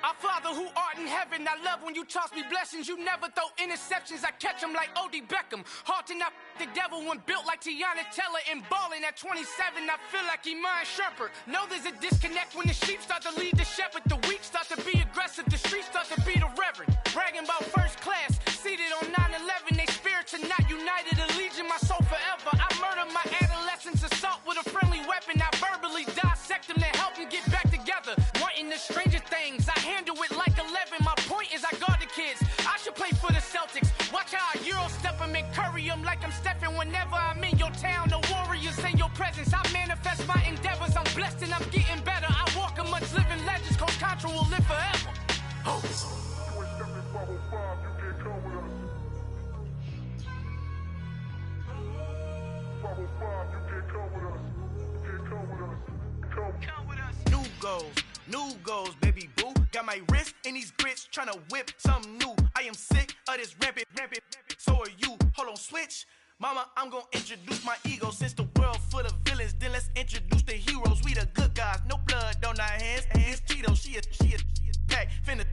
Our Father who art in heaven, I love when you toss me blessings. You never throw interceptions, I catch them like O.D. Beckham. Hard to not the devil when built like Tiana Teller and balling at 27. I feel like Iman Shumpert. Know there's a disconnect when the sheep start to lead the shepherd. The weak start to be aggressive, the streets start to be the reverend. Bragging about first class, seated on 9/11. They spirits are not united, a legion, my soul forever. I murder my adolescence, assault with a friendly weapon. I verbally dissect them to help them get back together. Wanting the stranger things, I handle it like 11. My point is I guard the kids. I should play for the Celtics. Watch how I Euro step them and curry them like I'm Stephen. Whenever I'm in your town, the Warriors in your presence. I manifest my endeavors. I'm blessed and I'm getting better. I walk amongst living legends. Coach Contra will live forever. Oh. New goals, baby boo. Got my wrist in these grits, tryna whip something new. I am sick of this rampant. So are you. Hold on, switch. Mama, I'm gonna introduce my ego. Since the world full of villains, then let's introduce the heroes. We the good guys, no blood on our hands. It's Tito, she is back. Finna,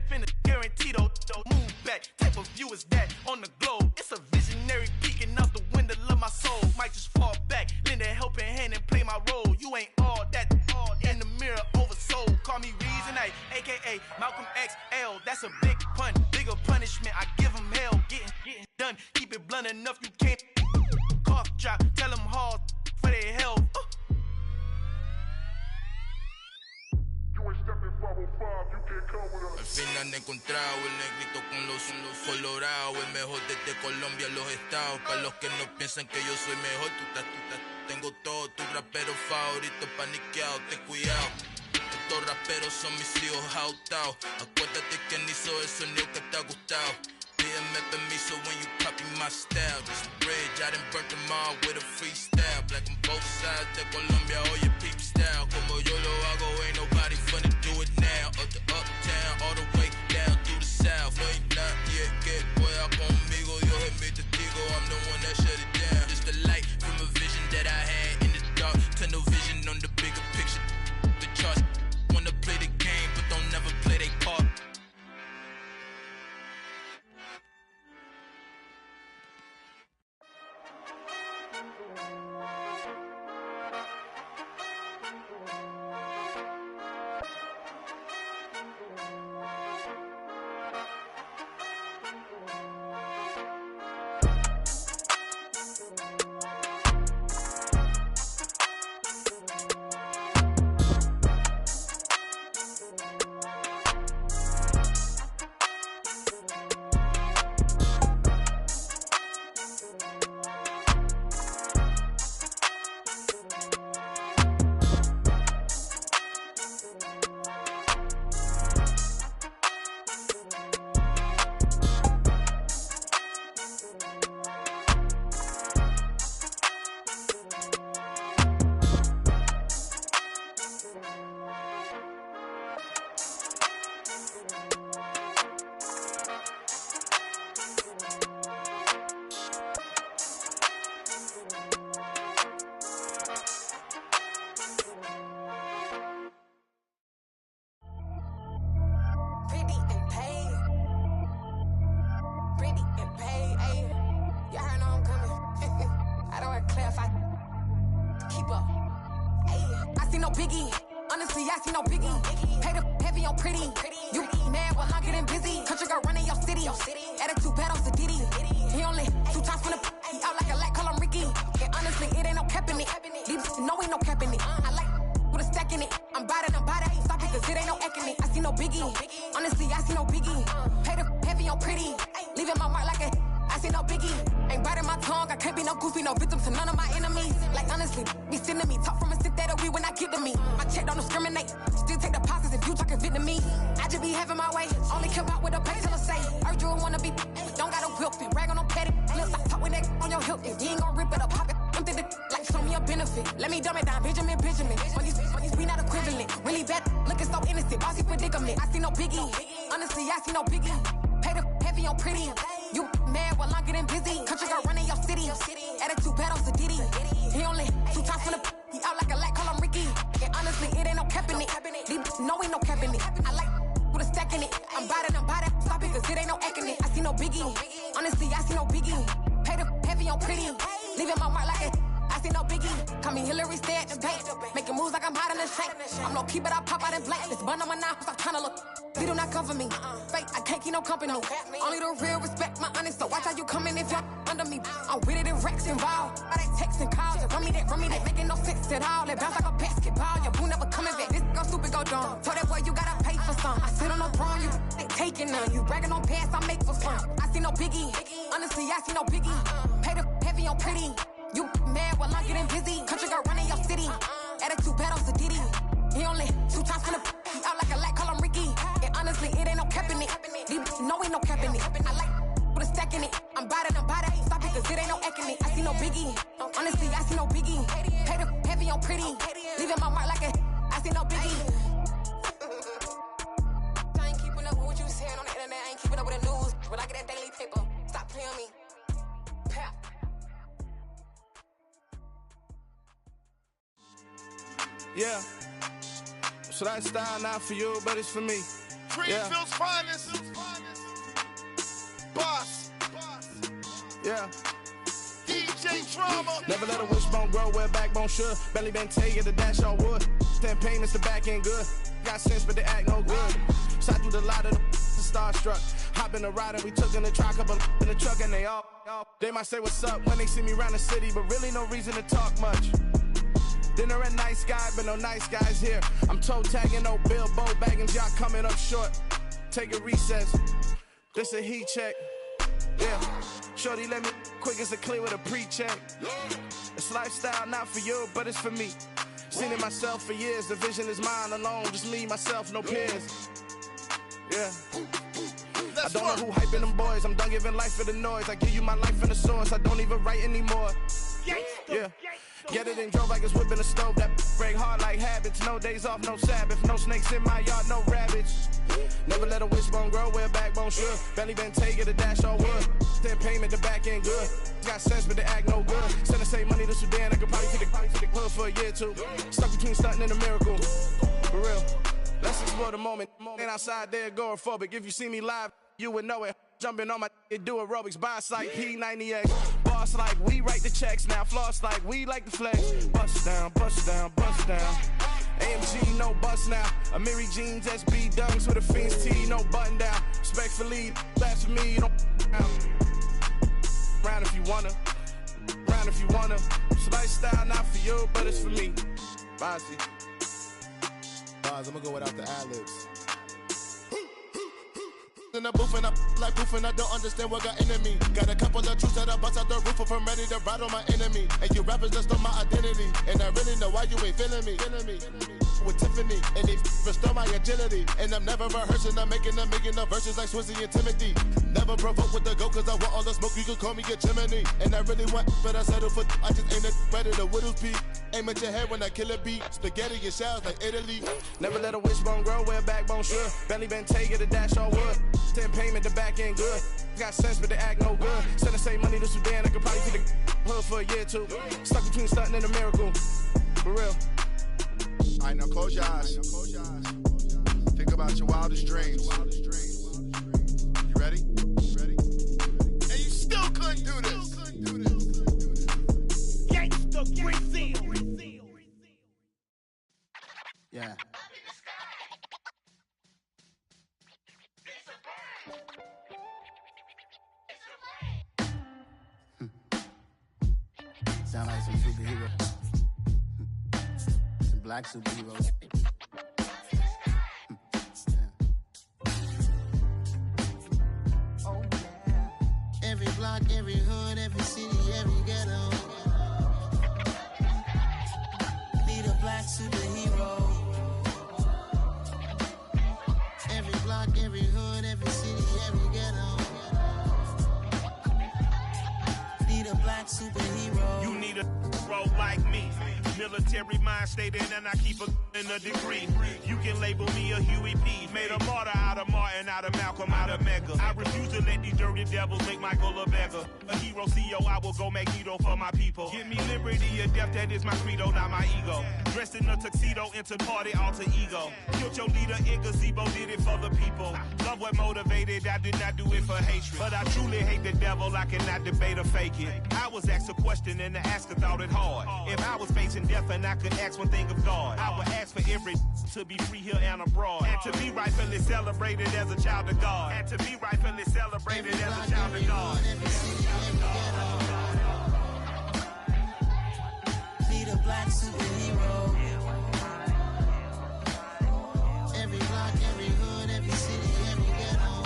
guaranteed, move back. Type of view is that on the globe. It's a visionary peeking out the window of my soul. Might just fall back, lend a helping hand and play my role. You ain't all that in the mirror oversold. Call me Reason A, aka Malcolm XL. That's a big pun, bigger punishment. I give him hell, getting done. Keep it blunt enough, you can't cough drop. Tell them hard for their health. Al fin han encontrado el negrito con los colorados, el mejor desde Colombia a los estados. Para los que no piensan que yo soy mejor, tengo todo tu rapero favorito paniqueado, ten cuidado. Estos raperos son mis hijos jautados. Acuérdate quién hizo el sonido que te ha gustado. Pídeme permiso when you copy my style. This bridge, I done burnt them all with a freestyle. Black on both sides de Colombia, oye peep style. Como yo lo hago, ain't nobody finna do it now. Up to uptown, all the way down through the south. No hay nadie que pueda conmigo, Dios es mi testigo. I'm the one that shut it down. Just the light from a vision that I had in the dark. Tunnel vision on the bigger picture. The charts wanna play the game, but don't never play their part. see no biggie. Honestly, I see no biggie. Pay the heavy on pretty. You mad while I'm getting busy. Country girl running your city. Attitude bad on Diddy. He only 2 times from the he out like a light, call him Ricky. And honestly, it ain't no cap in it. These no ain't no cap in it. I like with a stack in it. I'm bad. Stop it, cause it ain't no eck in it. I see no biggie. Honestly, I see no biggie. Pay the heavy on pretty. Leaving my mark like a I see no biggie. Ain't biting my tongue. I can't be no goofy, no victim to none of my enemies. Like honestly, be sending me talk from a stick that'll be when I get to me. My check don't discriminate. Still take deposits if you talking Vietnamese. I just be having my way. Only come out with a pay till I say. Urge you wanna be, don't gotta whip it. Rag on no petty. Look, I talk with that on your hip. If you ain't gon' rip it up, pop it. I'm thinking like show me a benefit. Let me dumb it down, Benjamin. When these we not equivalent. Really bad, looking so innocent. Bossy predicament. I see no biggie. Honestly, I see no biggie. Pay the heavy on pretty. You mad while I'm getting busy. Country girl running your city. Attitude bad on Diddy. He only 2 times from the he out like a light, call him Ricky. And honestly, it ain't no cap in it. These no ain't no cap in it. I like with a stack in it. I'm bad. Stop it, cause it ain't no eck in it. I see no biggie. Honestly, I see no biggie. Pay the heavy on pretty. Leaving my mark like a I see no biggie. Call me Hillary, stay at the bank. Making moves like I'm hiding in the shank. I'm no keep it, I pop out in blank. This bun on my knife, stop trying to look. They do not come for me. Fake, I can't keep no company. Only the real respect my honest. So watch how you coming if y'all under me. I'm with it and Rex involved. All that text and calls. Run me that making no sense at all. They bounce like a basketball. Your boo never coming back. This go stupid, go dumb. Told that boy you gotta pay for some. I sit on no throne, you taking none. You bragging on past, I make for fun. I see no biggie. Honestly, I see no biggie. Pay the heavy on pretty. You mad while I'm getting busy. Country girl running your city. Attitude bad on Diddy. He only 2 times from the he out like a light, call him Ricky. And honestly, it ain't no cap in it. These no ain't no cap in it. I like with a stack in it. I'm bad. Stop it, cause it ain't no eck in it. I see no biggie. Honestly, I see no biggie. Pay the heavy on pretty. Leaving my mark like a I see no biggie. I ain't keeping up with what you saying on the internet. I ain't keeping up with the news. But I get that daily paper. Stop playing me. Pap. Yeah. So that style not for you, but it's for me. Greenfield's finest. Boss. Yeah. DJ Drama. Never let a wishbone grow where backbone should. Belly been taking the dash all wood. 10 payments, the back end good. Got sense, but they act no good. Shot through the lot of the starstruck. Hop in the ride and we took in the truck, couple in the truck and they all. They might say what's up when they see me around the city, but really no reason to talk much. Dinner at Nice Guy, but no nice guys here. I'm toe tagging, no Bilbo baggins, y'all coming up short. Take a recess. This a heat check. Yeah. Shorty let me quick as a clear with a pre-check. It's lifestyle not for you, but it's for me. Seen it myself for years. The vision is mine alone. Just me, myself, no peers. Yeah. I don't know who hyping them boys. I'm done giving life for the noise. I give you my life in the source. I don't even write anymore. Yeah. Get it and drove like it's whipping a stove. That break hard like habits. No days off, no Sabbath. No snakes in my yard, no rabbits. Never let a wishbone grow where backbone should. Belly been taking the dash all wood. 10 payment, the back end good. Got sense, but they act no good. Send the same money to Sudan. I could probably take the hood for a year or two. Stuck between stunting and a miracle. For real. Let's explore the moment. Ain't outside there agoraphobic. If you see me live, you would know it. Jumping on my do aerobics, boss like P90X. Boss like we write the checks now. Floss like we like the flex. Bust down, bust down, bust down. AMG, no bust now. Amiri jeans, SB dunks with a Fiends T, no button down. Respectfully, that's for me, you don't round if you wanna. Round if you wanna. It's lifestyle not for you, but it's for me. Bossy. I'm gonna go without the ad-libs. In the booth and I like proof and I don't understand what got into me. Got a couple of truths that I bust out the roof if I'm ready to ride on my enemy. And you rappers just stole my identity. And I really know why you ain't feeling me. With Tiffany, and they restore my agility. And I'm never rehearsing, I'm making a million of verses like Swizzy and Timothy. Never provoke with the go, cause I want all the smoke, you can call me a Gemini. And I really want, but I settle for, I just ain't ready to Whittles P. Aim at your head when I kill a beat. Spaghetti and shells like Italy. Never let a wishbone grow where backbone should. Belly been taking the dash all wood. 10 payment, the back end good. Got sense, but they act no good. Send the same money to Sudan, I could probably take the hood for a year or two. Stuck between stunting and a miracle. For real. Alright, now close your eyes. Think about your wildest dreams. You ready? And you still couldn't do this. Gangsta Brazil. Sound like some superhero. Some black superheroes. Oh, yeah. Every block, every hood, every city, every ghetto. Need a black superhero. Every block, every hood, every city, every ghetto. Need a black superhero. You need a bro like me. Military mind stated, and I keep in a degree. You can label me a Huey P. Made a martyr out of Martin, out of Malcolm, out of Mega. I refuse to let these dirty devils make Michael a beggar. A hero CEO, I will go Magneto for my people. Give me liberty or death, that is my credo, not my ego. Dressed in a tuxedo, into party, alter ego. Killed your leader in gazebo, did it for the people. Love what motivated, I did not do it for hatred. But I truly hate the devil, I cannot debate or fake it. I was asked a question and the asker thought it hard. If I was facing death and I could ask one thing of God, I would ask for every to be free here and abroad, and to be rightfully celebrated as a child of God, and to be rightfully celebrated as a child of God. Need a black superhero. Every block, every hood, every city, every ghetto.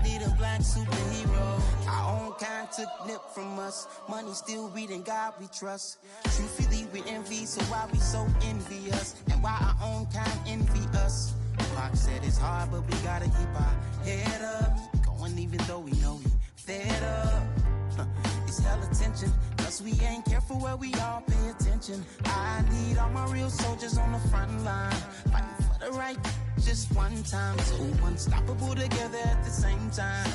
Need a black superhero. Our own kind took nip from us. Money still reading God we trust. Truthfully we envy, so why we so envious? And why our own kind envy us? Pac said it's hard, but we gotta keep our head up. Going even though we know we fed up. It's hella tension, cause we ain't careful where we all pay attention. I need all my real soldiers on the front line, fighting for the right just one time. So unstoppable together at the same time,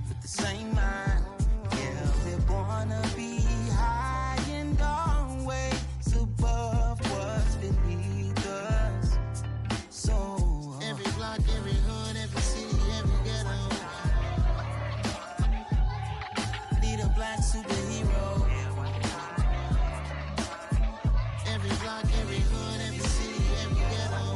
with the same mind. Yeah, we're born to be high and always above what's beneath us. So every block, every hood, every city, every ghetto. Need a black superhero. Every block, every hood, every city, every ghetto.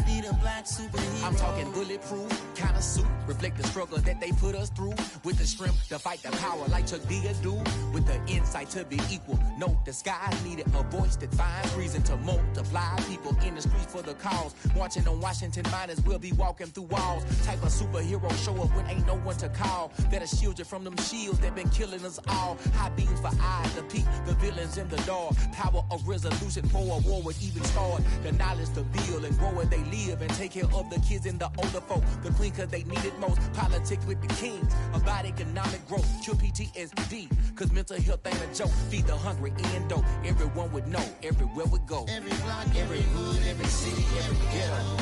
Need a black superhero. I'm talking bulletproof kind of suit, reflect the struggle that they put us through, with the strength to fight the power like Chuck D do, with the insight to be equal. Note the skies needed a voice that finds reason to multiply people in the streets for the cause. Marching on Washington, might as well be walking through walls. Type of superhero show up when ain't no one to call. That'll shield you from them shields that been killing us all. High beams for eyes to peek the villains in the dark. Power of resolution for a war would even start. The knowledge to build and grow where they live and take care of the kids and the older folk. The clean cause they need it most. Politics with the kings about economic growth. Cure PTSD cause mental health ain't a joke. Feed the hungry and dope. Everyone would know everywhere we go. Every block, every hood, every city, every ghetto.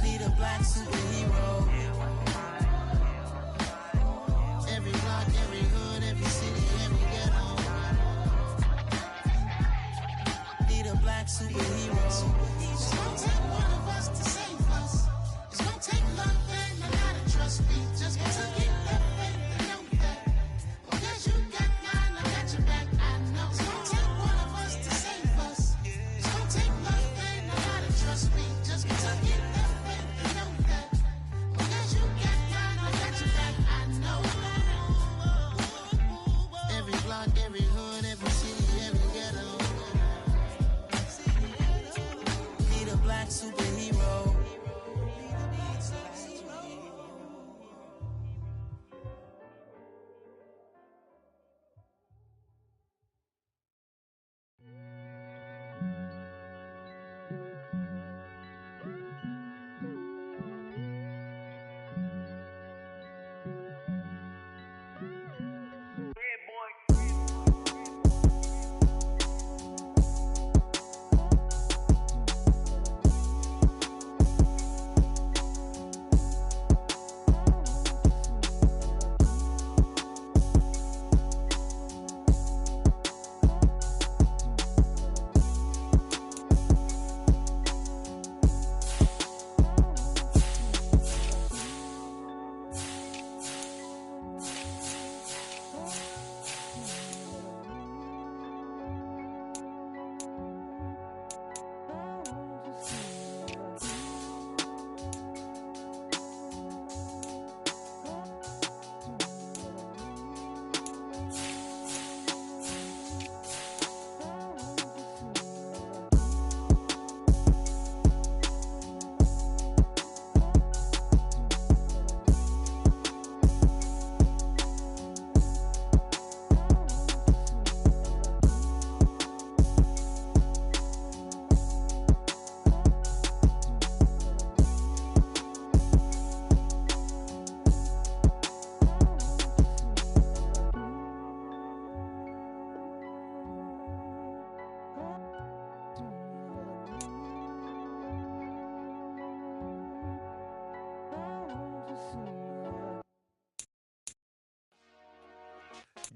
Need a black superhero. Every block, every hood, every city, every ghetto. Need a black superhero. It's gonna take one of us to save us. It's gonna take love and a lot of trust. We just got to get that faith and know that. Because you got mine, I got your back, I know. It's gonna take one of us to save us. It's gonna take love and a lot of trust. We just got to get that faith and know that. Because you got mine, I got your back, I know. Every block, every hood, every city, every ghetto.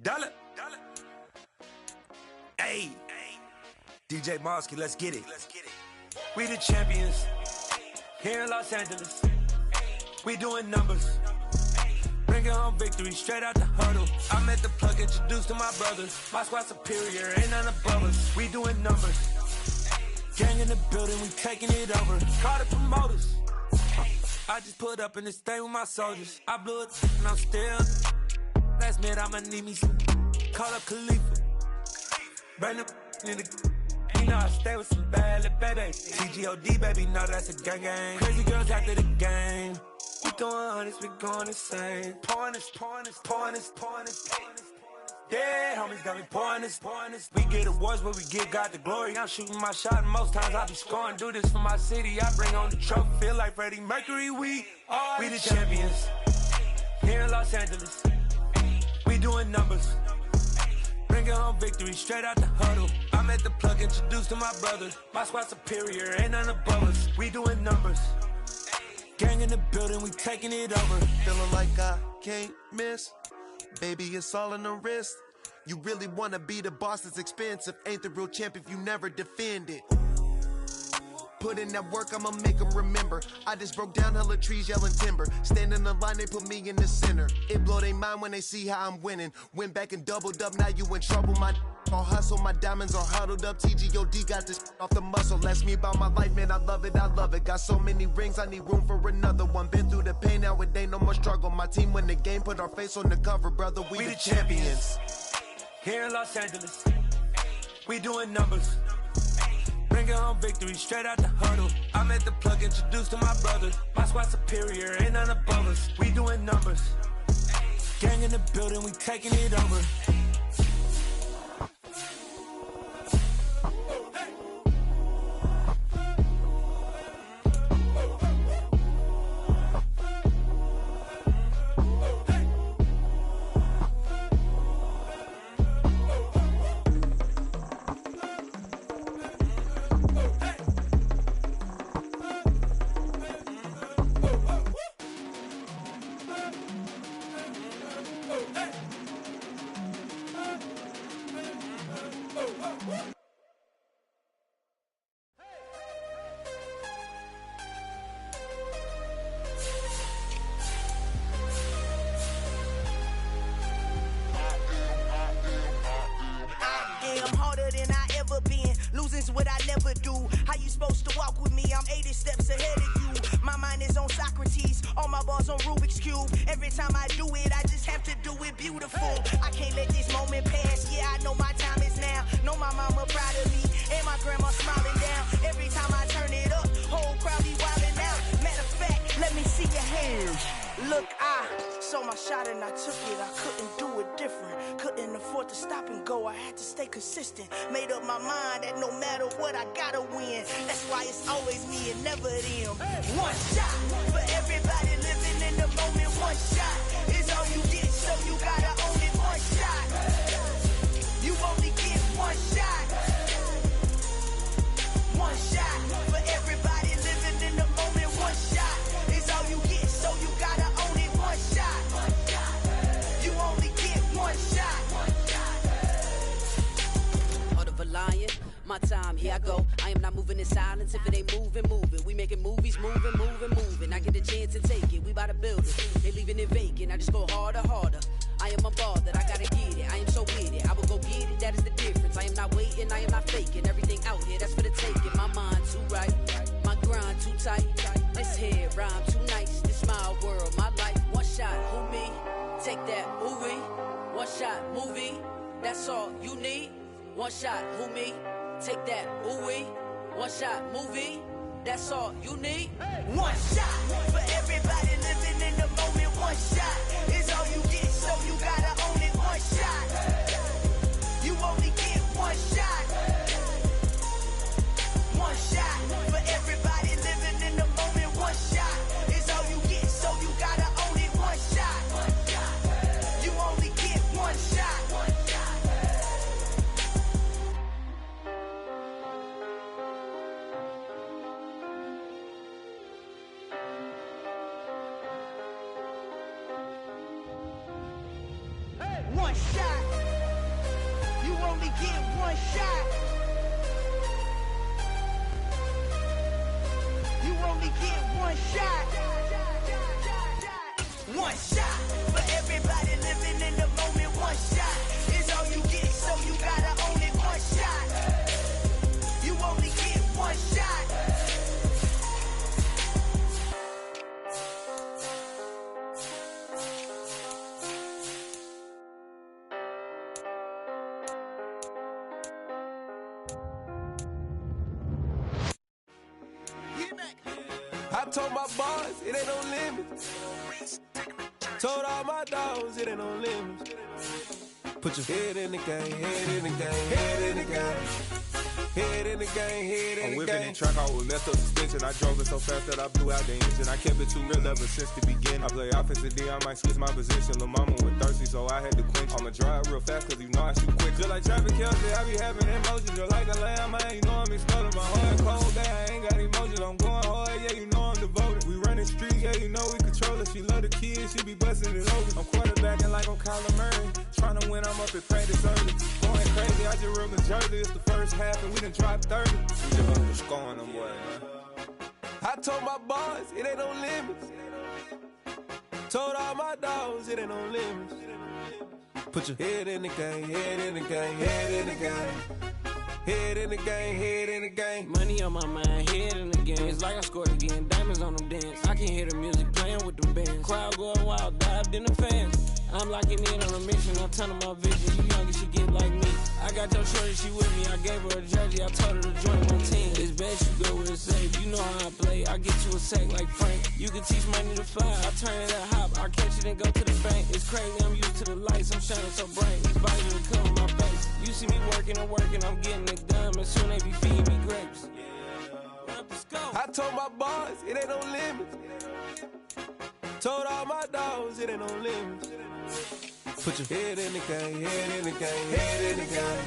Dollar. Hey, DJ Mosky, let's get it. We the champions here in Los Angeles. We doing numbers. Bringing home victory straight out the huddle. I'm at the plug, introduced to my brothers. My squad superior, ain't none above us. We doing numbers. Gang in the building, we taking it over. Call the promoters. I just put up in this thing with my soldiers. I blew it and I'm still. Last minute I'ma need me some. Call up Khalifa. Bring them in the. You know I stay with some bad little babies. TGOD baby, know that's a gang gang. Crazy girls after the game. We going honest, we going insane. Pouring this. Yeah, homies got me pouring this. We get awards where we give God the glory. I'm shooting my shot and most times I be scoring. Do this for my city, I bring on the trophy. Feel like Freddie Mercury, we the champions here in Los Angeles. We doing numbers. Bringing home victory straight out the huddle. I'm at the plug, introduced to my brothers. My squad superior, ain't none above us. We doing numbers. Gang in the building, we taking it over. Feeling like I can't miss. Baby, it's all in the wrist. You really wanna be the boss, it's expensive. Ain't the real champ if you never defend it. Put in that work, I'ma make them remember. I just broke down hella trees, yelling timber. Stand in the line, they put me in the center. It blow their mind when they see how I'm winning. Went back and doubled up, now you in trouble. My all hustle, my diamonds are huddled up. TGOD got this off the muscle. Ask me about my life, man, I love it. Got so many rings, I need room for another one. Been through the pain, now it ain't no more struggle. My team win the game, put our face on the cover, brother. We the champions. Here in Los Angeles, we doing numbers. Bringing home victory straight out the huddle. I'm at the plug, introduced to my brothers. My squad superior, ain't none above us. We doing numbers. Gang in the building, we taking it over. What I never do. How you supposed to walk with me? I'm 80 steps ahead of you. My mind is on Socrates, all my bars on Rubik's Cube. Every time I do it, I just have to do it beautiful. I can't let this moment pass. Yeah, I know my time is now. Know my mama proud of me, and my grandma smiling down. Every time I turn it up, whole crowd be wildin' out. Matter of fact, let me see your hands. Look, I saw my shot and I took it. I couldn't do it different. Couldn't afford to stop and go. I had to stay consistent. Made up my mind that no matter what, I gotta win. That's why it's always me and never them. One shot for everybody living in the moment. One shot is all you get, so you gotta own it. One shot. You only get one shot. One shot for everybody living in the moment. One shot is all you get, so you gotta own it. One shot. You only get one shot. Heart of a lion, my time, here I go. I am not moving in silence. If it ain't moving, moving. We making movies, moving. I get a chance to take it. We bout to build it. They leaving it vacant. I just go harder. I am a ball that I gotta get it. I am so with it. I will go get it. That is the difference. I am not waiting. I am not faking. Everything out here, that's for the taking. My mind too right. My grind too tight. This here rhyme too nice. This my world, my life. One shot, who me? Take that, ooh wee. One shot, movie. That's all you need. One shot, who me? Take that, ooh wee. One shot, movie. That's all you need. One shot for everybody living in the moment. One shot is all you get, so you gotta own it. One shot. You only get one shot. One shot for everybody living in the moment. One shot is all you get, so you gotta own it. One shot. You only get one shot. One shot only get one shot. You only get one shot. One shot for everybody living in the moment. One shot is all you get, so you gotta own it. One shot. You only get one shot. I told my boys it ain't no limits. Told all my dogs it ain't no limits. Put your head in the game, head in the game, head in the game. Head in the game, head in the game. I'm whipping the track, I was messed up suspension. I drove it so fast that I blew out the engine. I kept it too real ever since the beginning. I play offensive D, I might switch my position. Lil' mama was thirsty, so I had to quench. I'ma drive real fast, cause you know I shoot quick. Just like traffic Kelsey, I be having emotions. Just like a lamb, man, you know I'm exploding. My heart cold, damn, I ain't got emotions. I'm going hard, yeah, you know I'm devoted. We running street, yeah, you know we control it. She love the kids, she be busting it over. I'm quarterbacking like I'm Kyler Murray. Trying to win, I'm up at practice early. Going crazy, I just real the jersey. It's the first half, and we done dropped 30. We just underscoring them, boy, man. I told my boys it ain't no limits. Told all my dogs it ain't no limits. Put your head in the game, head in the game, head in the game. Head in the game, head in the game. Money on my mind, head in the game. It's like I scored again, diamonds on them dance. I can hear the music playing with them bands. Crowd going wild, dived in the fans. I'm locking in on a mission, I'm telling my vision. You young and she get like me. I got your shorty, she with me. I gave her a jersey, I told her to join my team. It's best you go with it safe. You know how I play, I get you a sack like Frank. You can teach money to fly, I turn it a hop. I catch it and go to the bank. It's crazy, I'm used to the lights, I'm shining so bright. These bodies will cover my face. You see me working and working, I'm getting it done. And soon they be feeding me grapes. I told my boys it ain't no limits. Told all my dogs it ain't no limits. Put your head in the game, head in the game, head in the game.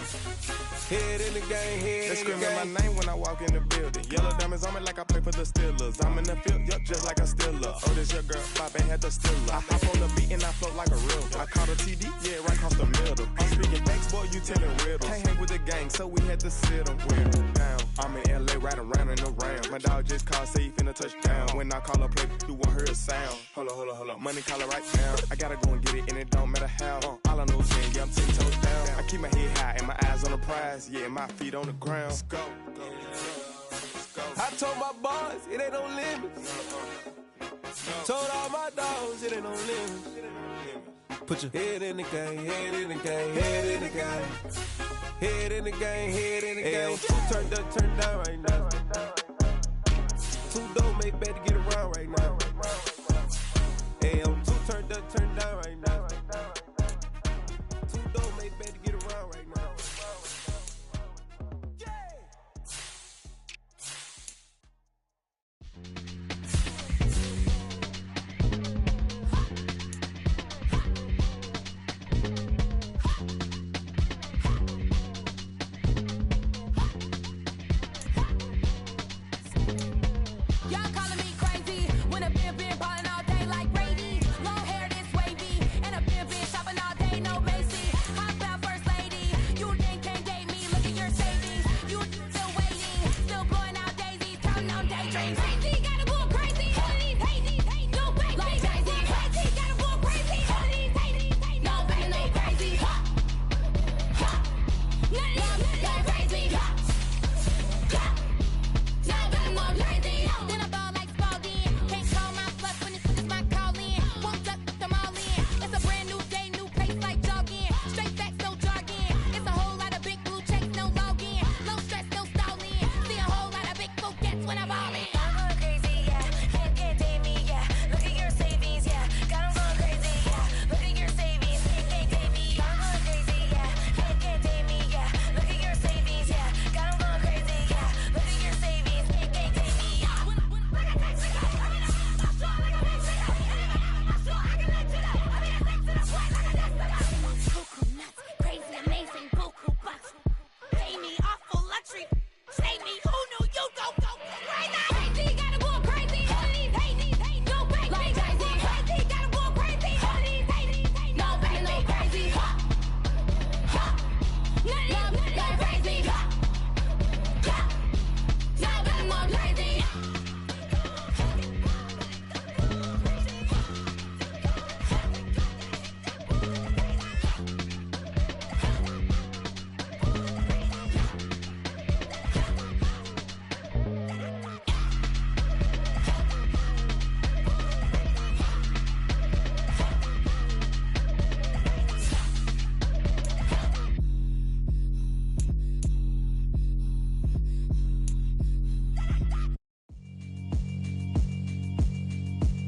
Head in the game, head in the game. They screaming my name when I walk in the building. Yellow diamonds on me like I play for the Steelers. I'm in the field, yup, just like a Steeler. Oh, this your girl, Bobby had the Steeler. I hop on the beat and I float like a river. I caught a TD, yeah, right across the middle. I'm speaking thanks, boy, you telling riddles. Can't hang with the gang, so we had to sit them down. I'm in LA, riding around in the Ram. My dog just called, say he finna touchdown. When I call a play, you won't hear a sound. Hold up, money call it right down. I gotta go and get it, and it don't matter how. All I know is yeah, I'm 10 toes down. I keep my head high and my eyes on the prize. Yeah, my feet on the ground. Let's go. I told my boys it ain't no limits. Told all my dogs it ain't no limits. Put your head in the game, head in the game, head in the game. Head in the game, head in the game. Two turned up, turned down right now. Two dope make better get around right now. Hey, I'm two turned up, turned down right now. Two dope make better get around right now.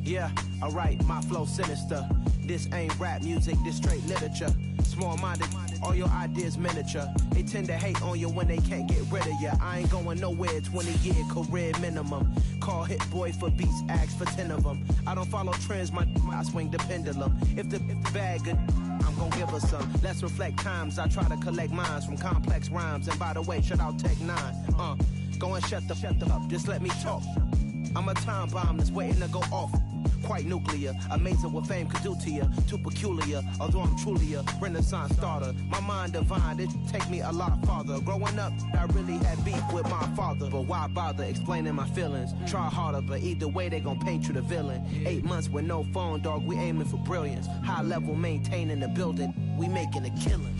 Yeah, alright, my flow sinister. This ain't rap music, this straight literature. Small-minded, all your ideas miniature. They tend to hate on you when they can't get rid of you. I ain't going nowhere, 20-year career minimum. Call Hit Boy for beats, ask for 10 of them. I don't follow trends, I swing the pendulum. If the bag good, I'm gon' give her some. Let's reflect times, I try to collect minds from complex rhymes. And by the way, shut out Tech 9. Go and shut the up, just let me talk. I'm a time bomb that's waiting to go off. Quite nuclear, amazing what fame could do to you. Too peculiar, although I'm truly a renaissance starter. My mind divine, it take me a lot farther. Growing up, I really had beef with my father. But why bother explaining my feelings? Try harder, but either way they gon' paint you the villain. 8 months with no phone, dog, we aiming for brilliance. High level maintaining the building, we making a killing.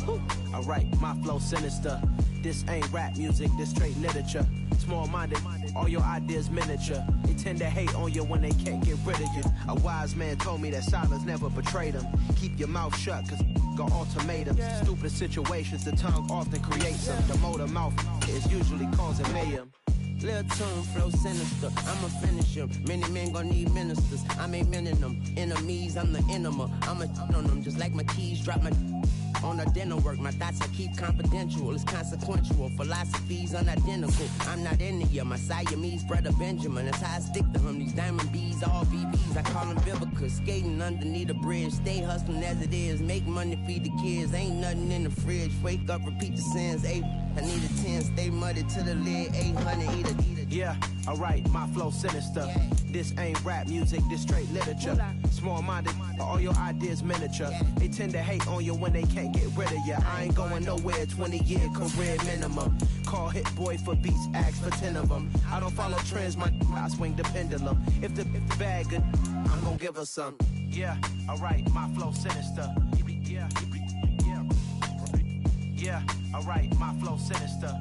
Alright, my flow sinister. This ain't rap music, this straight literature. Small-minded, all your ideas miniature. They tend to hate on you when they can't get rid of you. A wise man told me that silence never betrayed him. Keep your mouth shut, cause got ultimatums. Stupid situations, the tongue often creates them. The motor mouth is usually causing mayhem. Lil' tune, flow sinister, I'ma finish him. Many men gon' need ministers, I'm aiming them. Enemies, I'm the enema, I'ma on them. Just like my keys, drop my on a dental work. My thoughts I keep confidential, it's consequential. Philosophies unidentical, I'm not into you. My Siamese brother Benjamin, that's how I stick to him. These diamond bees, all BBs, I call them Vivica. Skating underneath a bridge, stay hustling as it is. Make money, feed the kids, ain't nothing in the fridge. Wake up, repeat the sins, I need a 10, stay muddy to the lid, 800, eat a. Yeah, alright, my flow sinister. This ain't rap music, this straight literature. Small-minded, all your ideas miniature. They tend to hate on you when they can't get rid of you. I ain't going nowhere, 20-year career minimum. Call Hit Boy for beats, ask for 10 of them. I don't follow trends, I swing the pendulum. If the bag good, I'm gon' give her some. Yeah, alright, my flow sinister. Yeah, alright, my flow sinister.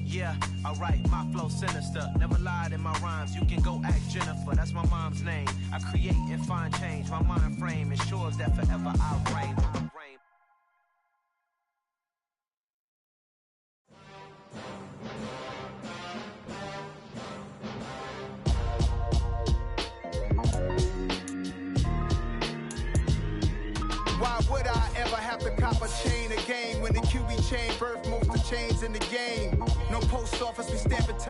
Yeah, alright, my flow sinister. Never lied in my rhymes, you can go ask Jennifer. That's my mom's name. I create and find change. My mind frame ensures that forever I reign. Why would I ever have to cop a chain again when the QB chain birth most of the chains in the game? No post office, we stamp it.